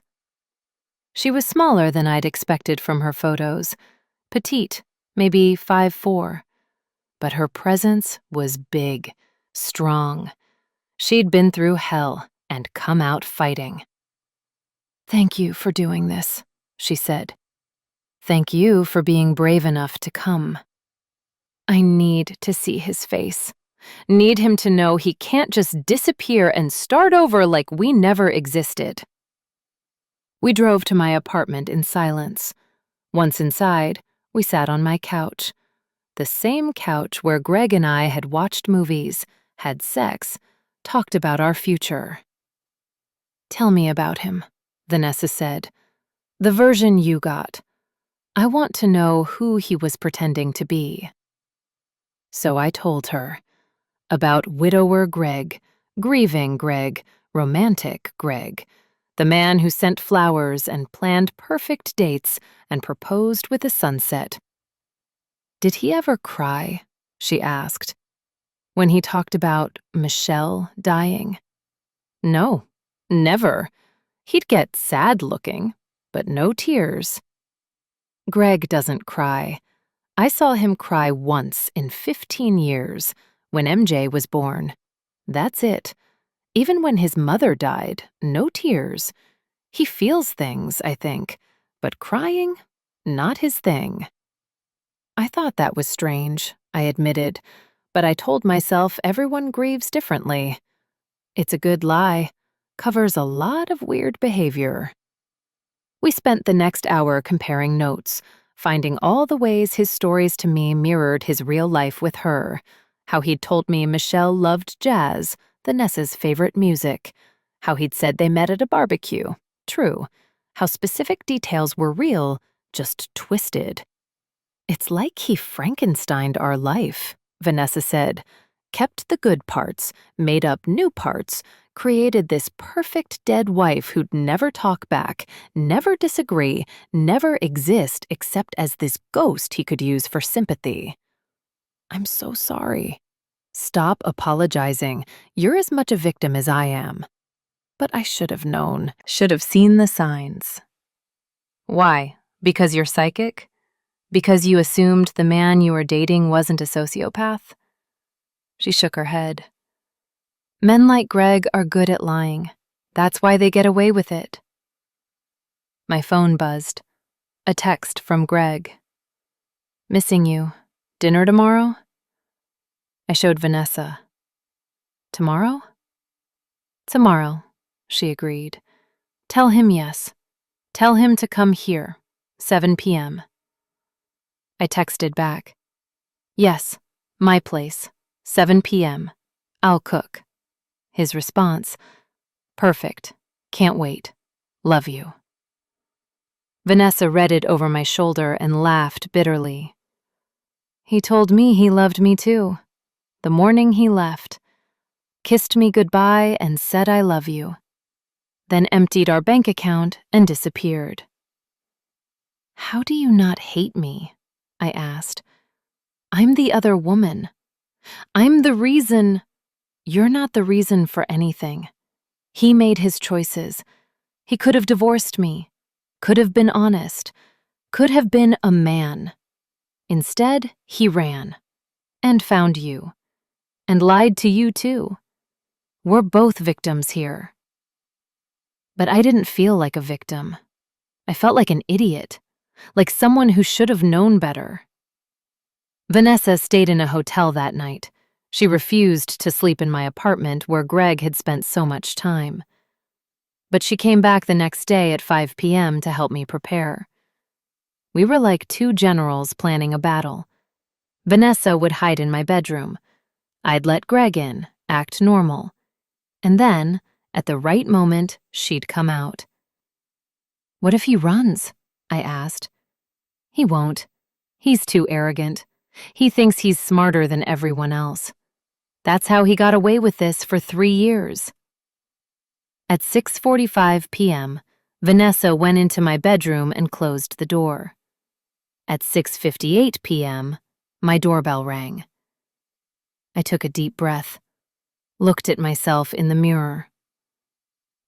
She was smaller than I'd expected from her photos, petite, maybe 5'4". But her presence was big, strong. She'd been through hell and come out fighting. "Thank you for doing this," she said. "Thank you for being brave enough to come. I need to see his face. Need him to know he can't just disappear and start over like we never existed." We drove to my apartment in silence. Once inside, we sat on my couch. The same couch where Greg and I had watched movies, had sex, talked about our future. "Tell me about him," Vanessa said. "The version you got. I want to know who he was pretending to be." So I told her about widower Greg, grieving Greg, romantic Greg, the man who sent flowers and planned perfect dates and proposed with a sunset. "Did he ever cry?" she asked. "When he talked about Michelle dying?" "No, never. He'd get sad looking, but no tears." "Greg doesn't cry. I saw him cry once in 15 years, when MJ was born. That's it. Even when his mother died, no tears. He feels things, I think, but crying, not his thing." I thought that was strange, I admitted, but I told myself everyone grieves differently. It's a good lie. Covers a lot of weird behavior. We spent the next hour comparing notes, finding all the ways his stories to me mirrored his real life with her. How he'd told me Michelle loved jazz, Vanessa's favorite music. How he'd said they met at a barbecue. True. How specific details were real, just twisted. "It's like he Frankensteined our life," Vanessa said. "Kept the good parts, made up new parts, created this perfect dead wife who'd never talk back, never disagree, never exist except as this ghost he could use for sympathy." "I'm so sorry." "Stop apologizing. You're as much a victim as I am." "But I should have known, should have seen the signs." "Why? Because you're psychic? Because you assumed the man you were dating wasn't a sociopath?" She shook her head. "Men like Greg are good at lying. That's why they get away with it." My phone buzzed. A text from Greg. "Missing you. Dinner tomorrow?" I showed Vanessa. "Tomorrow?" "Tomorrow," she agreed. "Tell him yes. Tell him to come here, 7 p.m. I texted back. "Yes, my place, 7 p.m. I'll cook." His response, "Perfect. Can't wait. Love you." Vanessa read it over my shoulder and laughed bitterly. "He told me he loved me too. The morning he left. Kissed me goodbye and said I love you. Then emptied our bank account and disappeared." "How do you not hate me?" I asked. "I'm the other woman. I'm the reason—" "You're not the reason for anything. He made his choices. He could have divorced me, could have been honest, could have been a man. Instead, he ran and found you and lied to you too. We're both victims here." But I didn't feel like a victim. I felt like an idiot, like someone who should have known better. Vanessa stayed in a hotel that night. She refused to sleep in my apartment where Greg had spent so much time. But she came back the next day at 5 p.m. to help me prepare. We were like two generals planning a battle. Vanessa would hide in my bedroom. I'd let Greg in, act normal. And then, at the right moment, she'd come out. "What if he runs?" I asked. "He won't. He's too arrogant. He thinks he's smarter than everyone else. That's how he got away with this for 3 years. At 6:45 p.m., Vanessa went into my bedroom and closed the door. At 6:58 p.m., my doorbell rang. I took a deep breath, looked at myself in the mirror.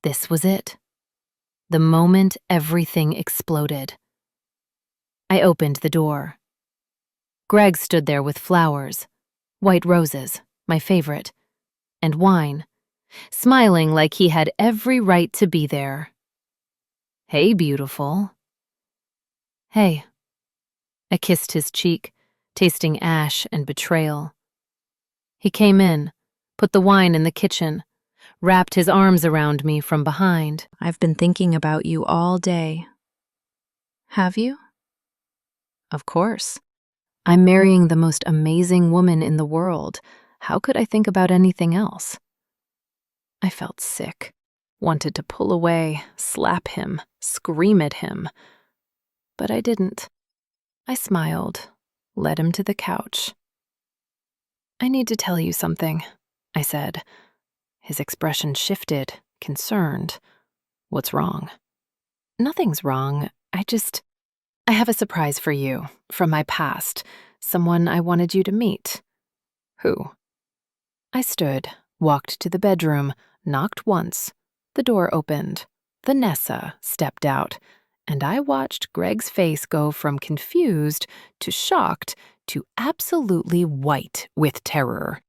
This was it. The moment everything exploded. I opened the door. Greg stood there with flowers, white roses, my favorite, and wine, smiling like he had every right to be there. "Hey, beautiful." "Hey." I kissed his cheek, tasting ash and betrayal. He came in, put the wine in the kitchen, wrapped his arms around me from behind. I've been thinking about you all day. Have you? Of course. I'm marrying the most amazing woman in the world. How could I think about anything else? I felt sick, wanted to pull away, slap him, scream at him. But I didn't. I smiled, led him to the couch. "I need to tell you something," I said. His expression shifted, concerned. "What's wrong?" "Nothing's wrong. I have a surprise for you, from my past, someone I wanted you to meet." "Who?" I stood, walked to the bedroom, knocked once. The door opened. Vanessa stepped out, and I watched Greg's face go from confused to shocked to absolutely white with terror.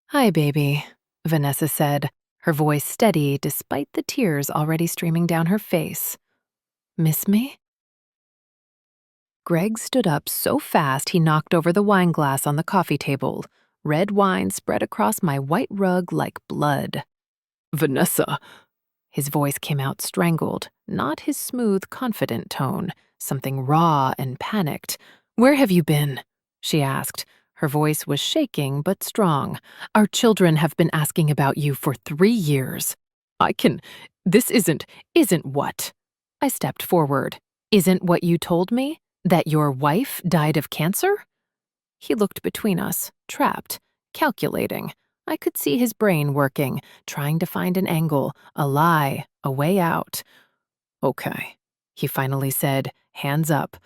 "Hi, baby," Vanessa said, her voice steady despite the tears already streaming down her face. "Miss me?" Greg stood up so fast he knocked over the wine glass on the coffee table. Red wine spread across my white rug like blood. "Vanessa." His voice came out strangled, not his smooth, confident tone, something raw and panicked. "Where have you been?" she asked. Her voice was shaking but strong. "Our children have been asking about you for 3 years. This isn't what?" I stepped forward. "Isn't what you told me? That your wife died of cancer?" He looked between us, trapped, calculating. I could see his brain working, trying to find an angle, a lie, a way out. "Okay," he finally said, hands up.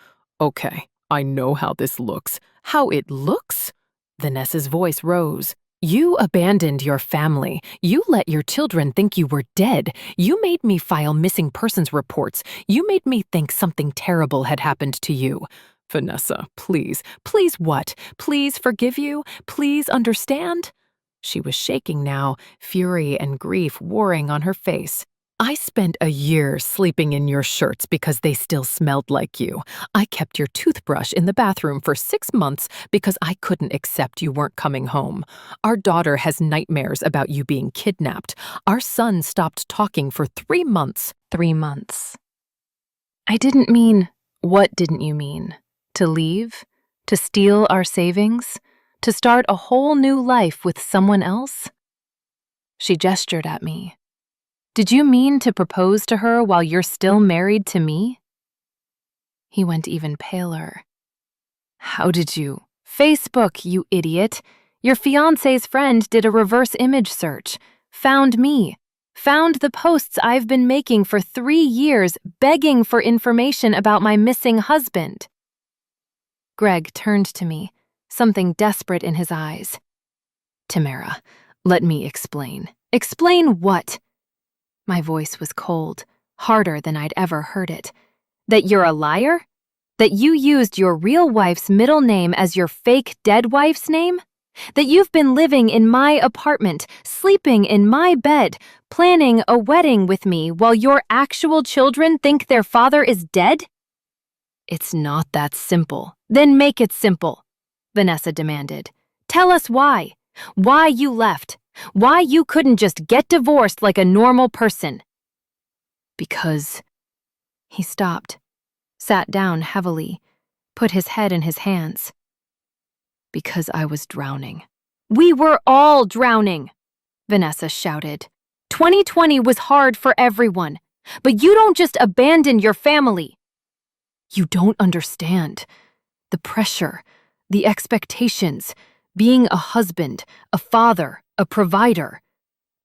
"Okay, I know how this looks." "How it looks?" Vanessa's voice rose. "You abandoned your family. You let your children think you were dead. You made me file missing persons reports. You made me think something terrible had happened to you." "Vanessa, please, please what? Please forgive you? Please understand?" She was shaking now, fury and grief warring on her face. "I spent a year sleeping in your shirts because they still smelled like you. I kept your toothbrush in the bathroom for 6 months because I couldn't accept you weren't coming home. Our daughter has nightmares about you being kidnapped. Our son stopped talking for 3 months." 3 months. I didn't mean. What didn't you mean? To leave? To steal our savings? To start a whole new life with someone else? She gestured at me. "Did you mean to propose to her while you're still married to me?" He went even paler. "How did you?" "Facebook, you idiot. Your fiancé's friend did a reverse image search, found me, found the posts I've been making for 3 years begging for information about my missing husband." Greg turned to me, something desperate in his eyes. "Tamara, let me explain." "Explain what?" My voice was cold, harder than I'd ever heard it. "That you're a liar? That you used your real wife's middle name as your fake dead wife's name? That you've been living in my apartment, sleeping in my bed, planning a wedding with me while your actual children think their father is dead?" "It's not that simple." "Then make it simple," Vanessa demanded. "Tell us why. Why you left. Why you couldn't just get divorced like a normal person." "Because..." He stopped, sat down heavily, put his head in his hands. "Because I was drowning." "We were all drowning," Vanessa shouted. 2020 was hard for everyone, but you don't just abandon your family. You don't understand. The pressure, the expectations, being a husband, a father, a provider.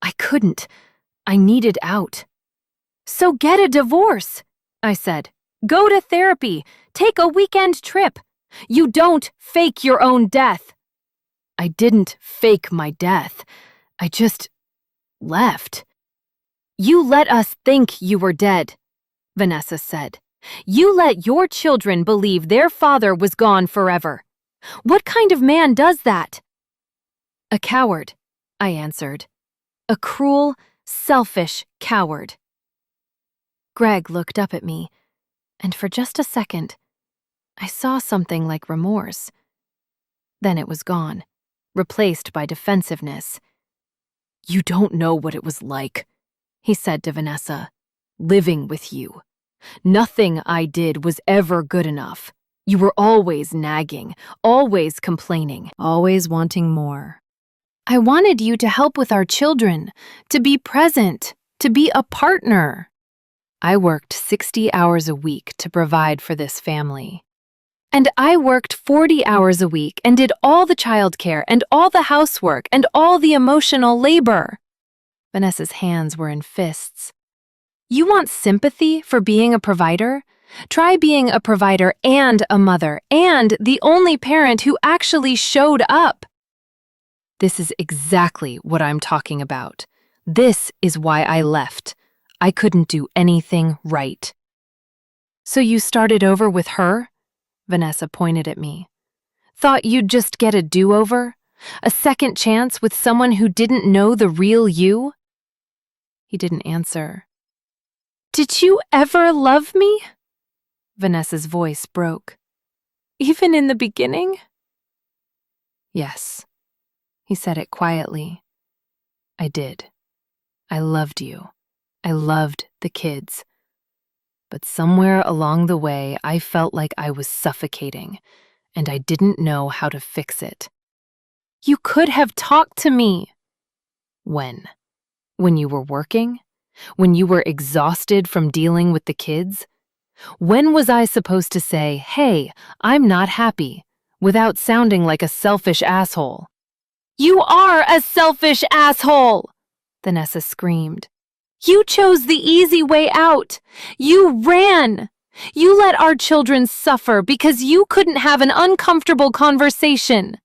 I I needed out. So get a divorce, I said. Go to therapy. Take a weekend trip. You don't fake your own death. I didn't fake my death. I just left. You let us think you were dead, Vanessa said. You let your children believe their father was gone forever. What kind of man does that? A coward, I answered. A cruel, selfish coward. Greg looked up at me, and for just a second, I saw something like remorse. Then it was gone, replaced by defensiveness. You don't know what it was like, he said to Vanessa, living with you. Nothing I did was ever good enough. You were always nagging, always complaining, always wanting more. I wanted you to help with our children, to be present, to be a partner. I worked 60 hours a week to provide for this family. And I worked 40 hours a week and did all the childcare and all the housework and all the emotional labor. Vanessa's hands were in fists. You want sympathy for being a provider? Try being a provider and a mother and the only parent who actually showed up. This is exactly what I'm talking about. This is why I left. I couldn't do anything right. So you started over with her? Vanessa pointed at me. Thought you'd just get a do-over? A second chance with someone who didn't know the real you? He didn't answer. Did you ever love me? Vanessa's voice broke. Even in the beginning? Yes. He said it quietly. I did. I loved you. I loved the kids. But somewhere along the way, I felt like I was suffocating, and I didn't know how to fix it. You could have talked to me. When? When you were working? When you were exhausted from dealing with the kids? When was I supposed to say, hey, I'm not happy, without sounding like a selfish asshole? You are a selfish asshole! Vanessa screamed. You chose the easy way out. You ran. You let our children suffer because you couldn't have an uncomfortable conversation.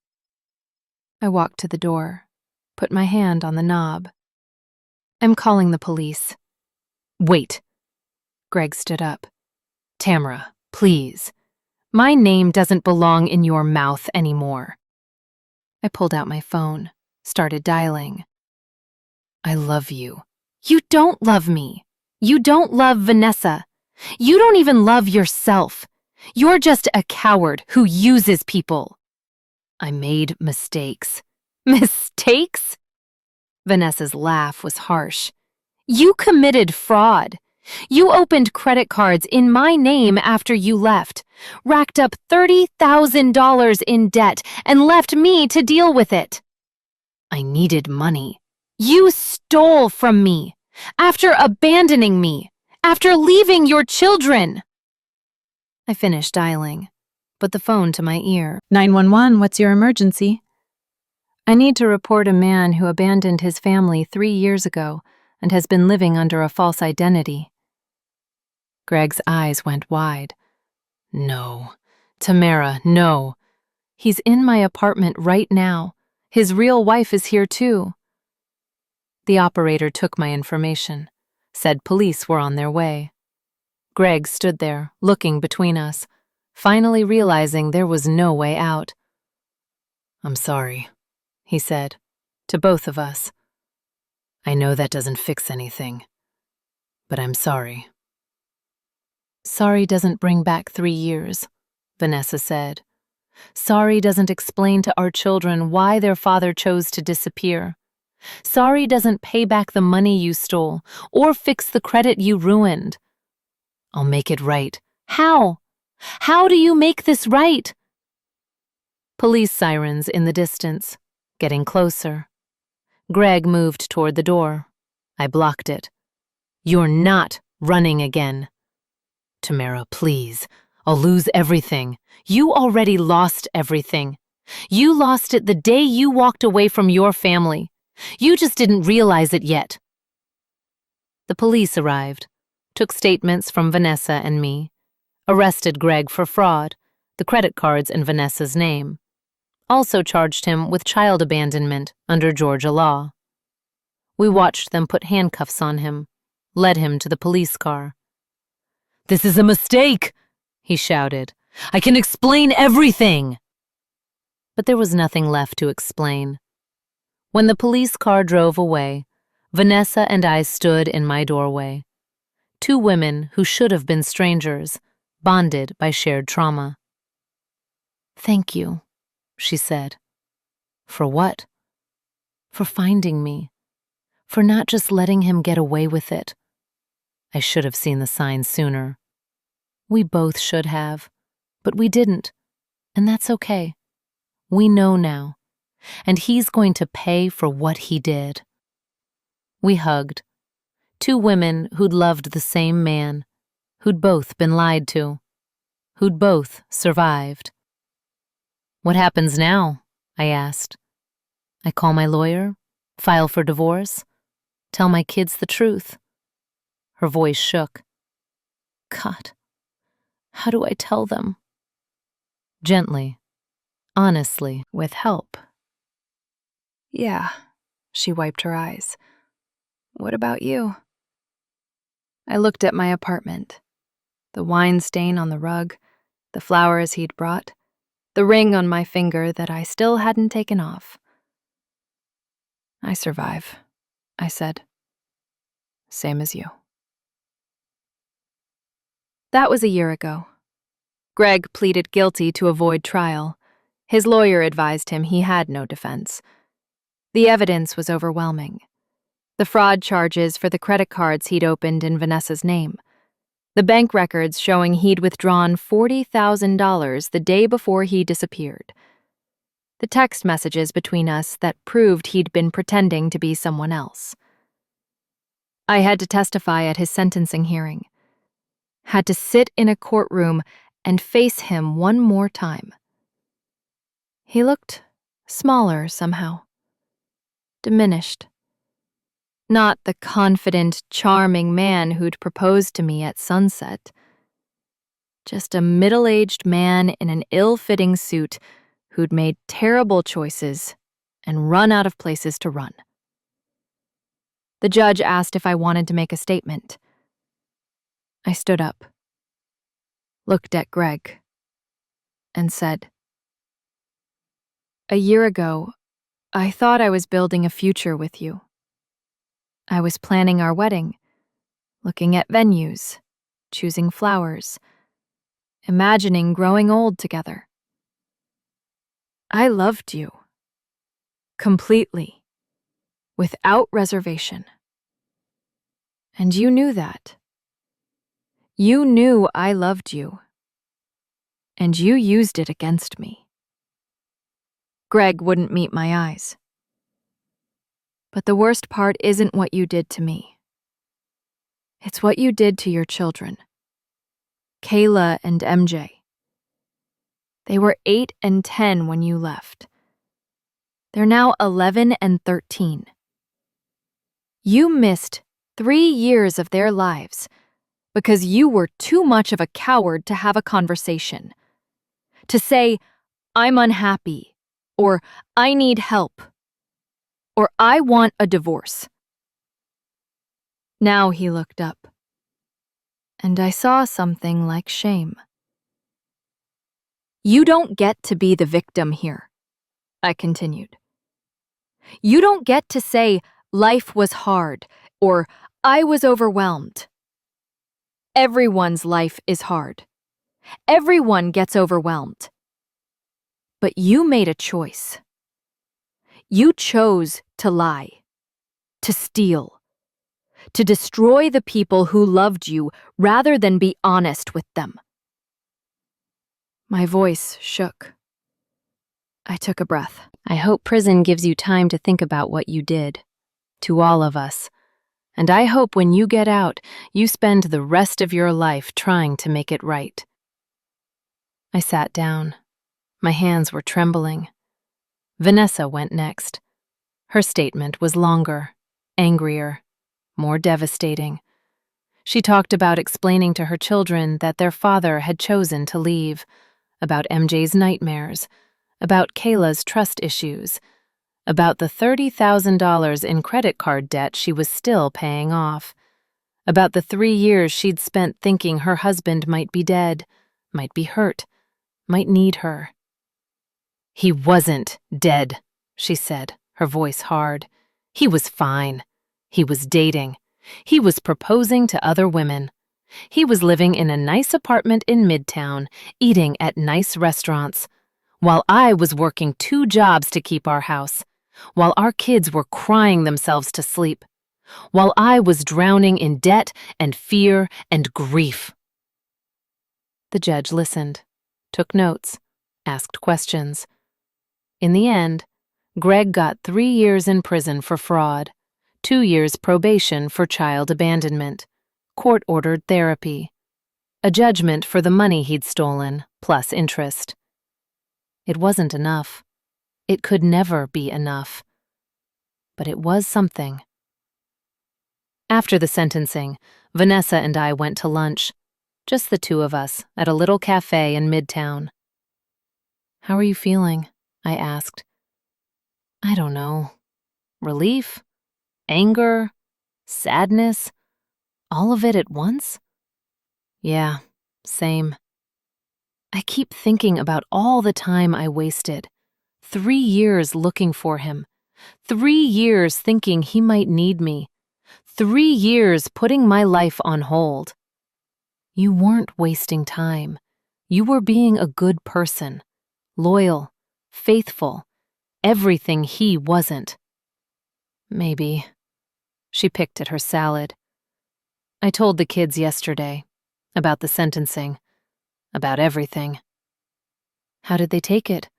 I walked to the door, put my hand on the knob. I'm calling the police. Wait. Greg stood up. Tamara, please. My name doesn't belong in your mouth anymore. I pulled out my phone, started dialing. I love you. You don't love me. You don't love Vanessa. You don't even love yourself. You're just a coward who uses people. I made mistakes. Mistakes? Vanessa's laugh was harsh. You committed fraud. You opened credit cards in my name after you left, racked up $30,000 in debt, and left me to deal with it. I needed money. You stole from me, after abandoning me, after leaving your children. I finished dialing, put the phone to my ear. 911, what's your emergency? I need to report a man who abandoned his family 3 years ago and has been living under a false identity. Greg's eyes went wide. No. Tamara, no. He's in my apartment right now. His real wife is here too. The operator took my information, said police were on their way. Greg stood there, looking between us, finally realizing there was no way out. I'm sorry, he said, to both of us. I know that doesn't fix anything, but I'm sorry. Sorry doesn't bring back 3 years, Vanessa said. Sorry doesn't explain to our children why their father chose to disappear. Sorry doesn't pay back the money you stole or fix the credit you ruined. I'll make it right. How? How do you make this right? Police sirens in the distance, getting closer. Greg moved toward the door. I blocked it. You're not running again. Tamara, please. I'll lose everything. You already lost everything. You lost it the day you walked away from your family. You just didn't realize it yet. The police arrived, took statements from Vanessa and me, arrested Greg for fraud, the credit cards in Vanessa's name, also charged him with child abandonment under Georgia law. We watched them put handcuffs on him, led him to the police car. "This is a mistake," he shouted. "I can explain everything." But there was nothing left to explain. When the police car drove away, Vanessa and I stood in my doorway. Two women who should have been strangers, bonded by shared trauma. "Thank you," she said. "For what?" "For finding me. For not just letting him get away with it. I should have seen the signs sooner. We both should have, but we didn't, and that's okay. We know now, and he's going to pay for what he did." We hugged. Two women who'd loved the same man, who'd both been lied to, who'd both survived. "What happens now?" I asked. "I call my lawyer, file for divorce, tell my kids the truth." Her voice shook. "God, how do I tell them?" Gently, honestly, with help. Yeah, she wiped her eyes. What about you? I looked at my apartment. The wine stain on the rug, the flowers he'd brought, the ring on my finger that I still hadn't taken off. "I survive," I said. "Same as you." That was a year ago. Greg pleaded guilty to avoid trial. His lawyer advised him he had no defense. The evidence was overwhelming. The fraud charges for the credit cards he'd opened in Vanessa's name. The bank records showing he'd withdrawn $40,000 the day before he disappeared. The text messages between us that proved he'd been pretending to be someone else. I had to testify at his sentencing hearing. Had to sit in a courtroom and face him one more time. He looked smaller somehow. Diminished. Not the confident, charming man who'd proposed to me at sunset. Just a middle-aged man in an ill-fitting suit who'd made terrible choices and run out of places to run. The judge asked if I wanted to make a statement. I stood up, looked at Greg, and said, "A year ago, I thought I was building a future with you. I was planning our wedding, looking at venues, choosing flowers, imagining growing old together. I loved you. Completely. Without reservation. And you knew that. You knew I loved you. And you used it against me." Greg wouldn't meet my eyes. "But the worst part isn't what you did to me. It's what you did to your children. Kayla and MJ. They were 8 and 10 when you left. They're now 11 and 13. You missed 3 years of their lives because you were too much of a coward to have a conversation. To say, 'I'm unhappy,' or 'I need help,' or 'I want a divorce.'" Now he looked up, and I saw something like shame. "You don't get to be the victim here," I continued. "You don't get to say, 'Life was hard,' or 'I was overwhelmed.' Everyone's life is hard. Everyone gets overwhelmed. But you made a choice. You chose to lie, to steal, to destroy the people who loved you rather than be honest with them." My voice shook. I took a breath. "I hope prison gives you time to think about what you did. To all of us. And I hope when you get out, you spend the rest of your life trying to make it right." I sat down. My hands were trembling. Vanessa went next. Her statement was longer, angrier, more devastating. She talked about explaining to her children that their father had chosen to leave, about MJ's nightmares, about Kayla's trust issues, about the $30,000 in credit card debt she was still paying off, about the 3 years she'd spent thinking her husband might be dead, might be hurt, might need her. "He wasn't dead," she said, her voice hard. "He was fine. He was dating. He was proposing to other women. He was living in a nice apartment in Midtown, eating at nice restaurants, while I was working 2 jobs to keep our house, while our kids were crying themselves to sleep, while I was drowning in debt and fear and grief." The judge listened, took notes, asked questions. In the end, Greg got 3 years in prison for fraud, 2 years probation for child abandonment, court-ordered therapy, a judgment for the money he'd stolen, plus interest. It wasn't enough. It could never be enough. But it was something. After the sentencing, Vanessa and I went to lunch, just the 2 of us, at a little cafe in Midtown. "How are you feeling?" I asked. "I don't know. Relief? Anger? Sadness? All of it at once?" "Yeah, same. I keep thinking about all the time I wasted. 3 years looking for him. 3 years thinking he might need me. 3 years putting my life on hold." "You weren't wasting time. You were being a good person. Loyal. Faithful. Everything he wasn't." "Maybe." She picked at her salad. "I told the kids yesterday. About the sentencing. About everything." "How did they take it?"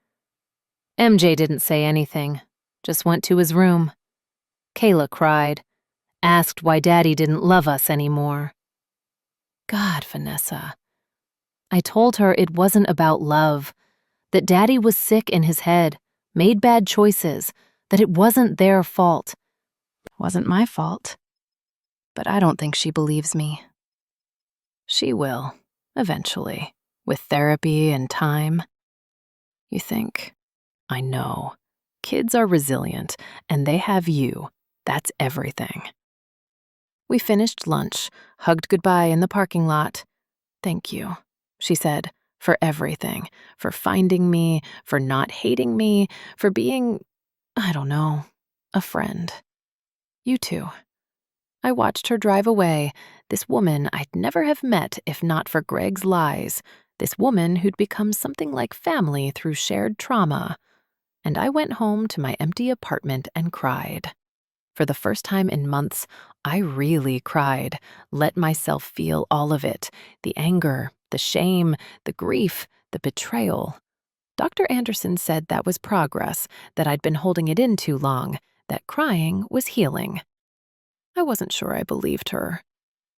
"MJ didn't say anything. Just went to his room. Kayla cried. Asked why Daddy didn't love us anymore." "God, Vanessa." "I told her it wasn't about love. That Daddy was sick in his head, made bad choices, that it wasn't their fault. It wasn't my fault." But I don't think she believes me. "She will, eventually, with therapy and time." "You think?" "I know. Kids are resilient, and they have you. That's everything." We finished lunch, hugged goodbye in the parking lot. "Thank you," she said, "for everything, for finding me, for not hating me, for being, I don't know, a friend." "You too." I watched her drive away, this woman I'd never have met if not for Greg's lies, this woman who'd become something like family through shared trauma. And I went home to my empty apartment and cried. For the first time in months, I really cried, let myself feel all of it, the anger, the shame, the grief, the betrayal. Dr. Anderson said that was progress, that I'd been holding it in too long, that crying was healing. I wasn't sure I believed her.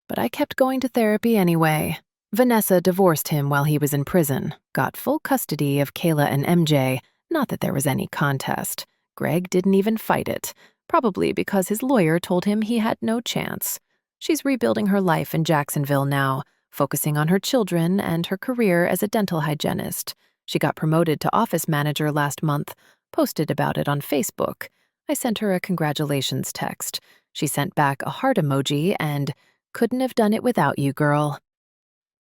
But I kept going to therapy anyway. Vanessa divorced him while he was in prison, got full custody of Kayla and MJ, not that there was any contest. Greg didn't even fight it, probably because his lawyer told him he had no chance. She's rebuilding her life in Jacksonville now, focusing on her children and her career as a dental hygienist. She got promoted to office manager last month, posted about it on Facebook. I sent her a congratulations text. She sent back a heart emoji and, "Couldn't have done it without you, girl."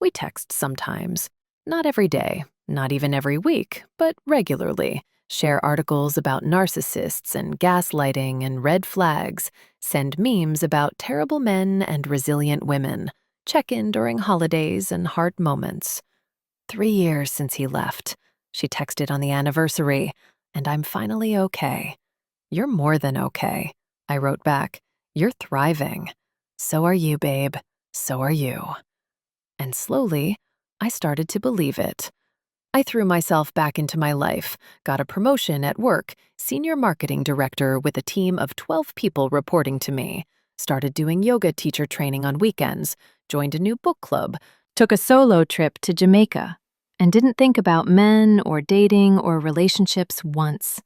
We text sometimes. Not every day, not even every week, but regularly. Share articles about narcissists and gaslighting and red flags. Send memes about terrible men and resilient women. Check in during holidays and hard moments. 3 years since he left. She texted on the anniversary, and I'm finally okay. "You're more than okay," I wrote back. "You're thriving. So are you, babe. So are you." And slowly, I started to believe it. I threw myself back into my life, got a promotion at work, senior marketing director with a team of 12 people reporting to me, started doing yoga teacher training on weekends, joined a new book club, took a solo trip to Jamaica, and didn't think about men or dating or relationships once.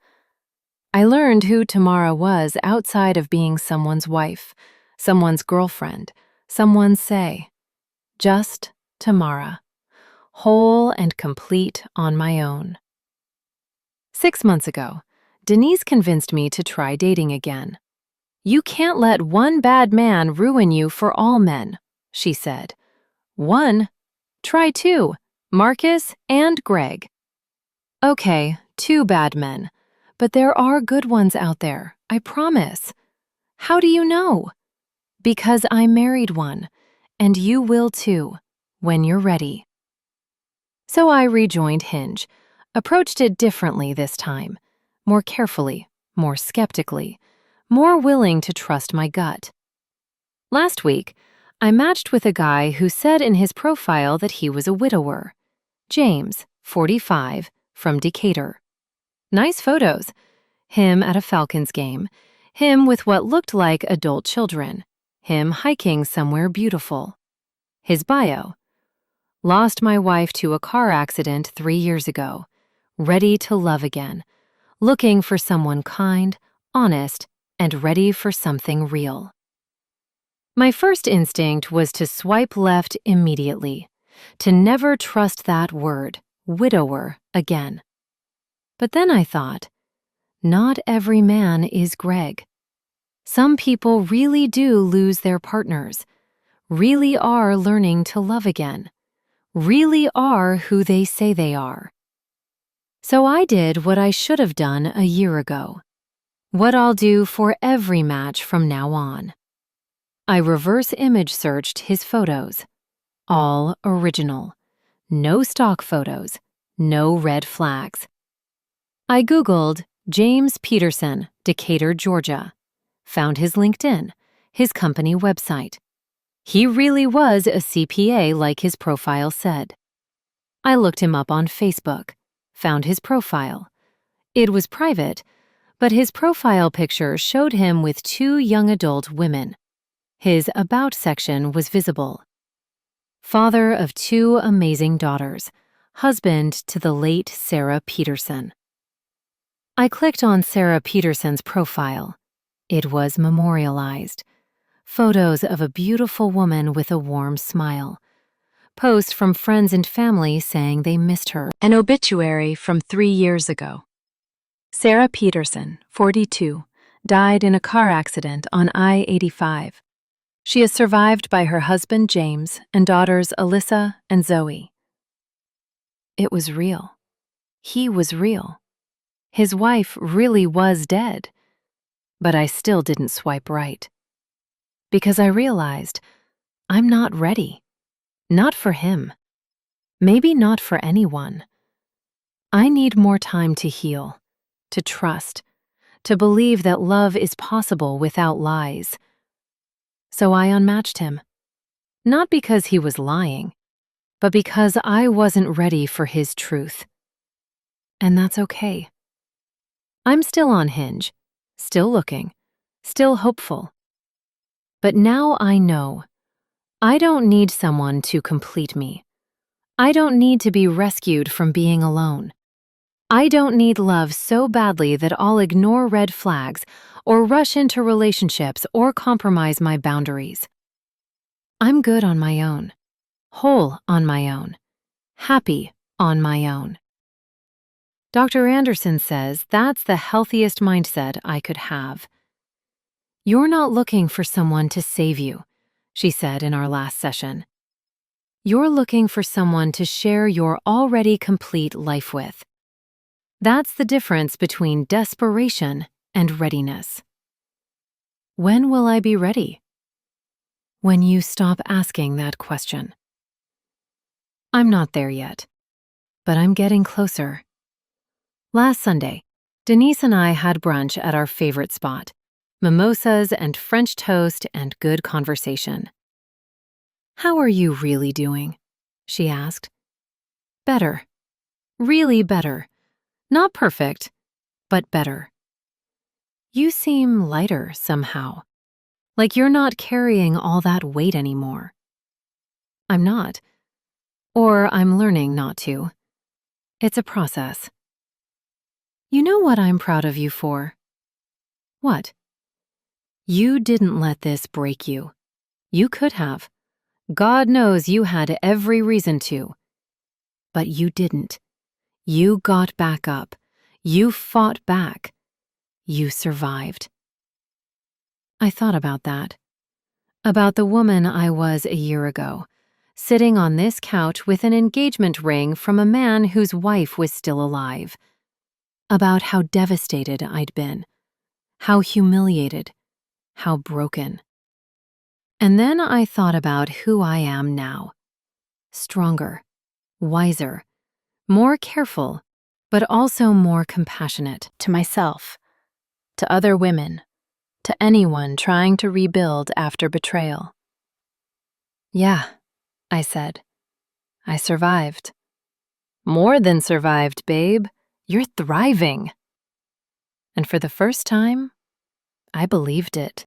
I learned who Tamara was outside of being someone's wife, someone's girlfriend, someone's say. Just Tamara, whole and complete on my own. 6 months ago, Denise convinced me to try dating again. You can't let one bad man ruin you for all men, she said. One? Try two, Marcus and Greg. Okay, two bad men, but there are good ones out there, I promise. How do you know? Because I married one, and you will too, when you're ready. So I rejoined Hinge, approached it differently this time, more carefully, more skeptically, more willing to trust my gut. Last week, I matched with a guy who said in his profile that he was a widower. James, 45, from Decatur. Nice photos. Him at a Falcons game, him with what looked like adult children, him hiking somewhere beautiful. His bio: lost my wife to a car accident 3 years ago, ready to love again, looking for someone kind, honest, and ready for something real. My first instinct was to swipe left immediately, to never trust that word, widower, again. But then I thought, not every man is Greg. Some people really do lose their partners, really are learning to love again, really are who they say they are. So I did what I should have done a year ago, what I'll do for every match from now on. I reverse image searched his photos, all original, no stock photos, no red flags. I Googled James Peterson, Decatur, Georgia, found his LinkedIn, his company website. He really was a CPA like his profile said. I looked him up on Facebook, found his profile. It was private, but his profile picture showed him with 2 young adult women. His About section was visible. Father of 2 amazing daughters, husband to the late Sarah Peterson. I clicked on Sarah Peterson's profile. It was memorialized. Photos of a beautiful woman with a warm smile. Posts from friends and family saying they missed her. An obituary from 3 years ago. Sarah Peterson, 42, died in a car accident on I-85. She is survived by her husband James and daughters Alyssa and Zoe. It was real. He was real. His wife really was dead. But I still didn't swipe right. Because I realized I'm not ready. Not for him. Maybe not for anyone. I need more time to heal, to trust, to believe that love is possible without lies. So I unmatched him. Not because he was lying, but because I wasn't ready for his truth. And that's okay. I'm still on Hinge, still looking, still hopeful. But now I know I don't need someone to complete me. I don't need to be rescued from being alone. I don't need love so badly that I'll ignore red flags or rush into relationships or compromise my boundaries. I'm good on my own, whole on my own, happy on my own. Dr. Anderson says that's the healthiest mindset I could have. You're not looking for someone to save you, she said in our last session. You're looking for someone to share your already complete life with. That's the difference between desperation and readiness. When will I be ready? When you stop asking that question. I'm not there yet, but I'm getting closer. Last Sunday, Denise and I had brunch at our favorite spot, mimosas and French toast and good conversation. How are you really doing? She asked. Better. Really better. Not perfect, but better. You seem lighter somehow, like you're not carrying all that weight anymore. I'm not. Or I'm learning not to. It's a process. You know what I'm proud of you for? What? You didn't let this break you. You could have. God knows you had every reason to. But you didn't. You got back up. You fought back. You survived. I thought about that. About the woman I was a year ago, sitting on this couch with an engagement ring from a man whose wife was still alive. About how devastated I'd been, how humiliated, how broken. And then I thought about who I am now. Stronger, wiser, more careful, but also more compassionate to myself, to other women, to anyone trying to rebuild after betrayal. Yeah, I said. I survived. More than survived, babe. You're thriving. And for the first time, I believed it.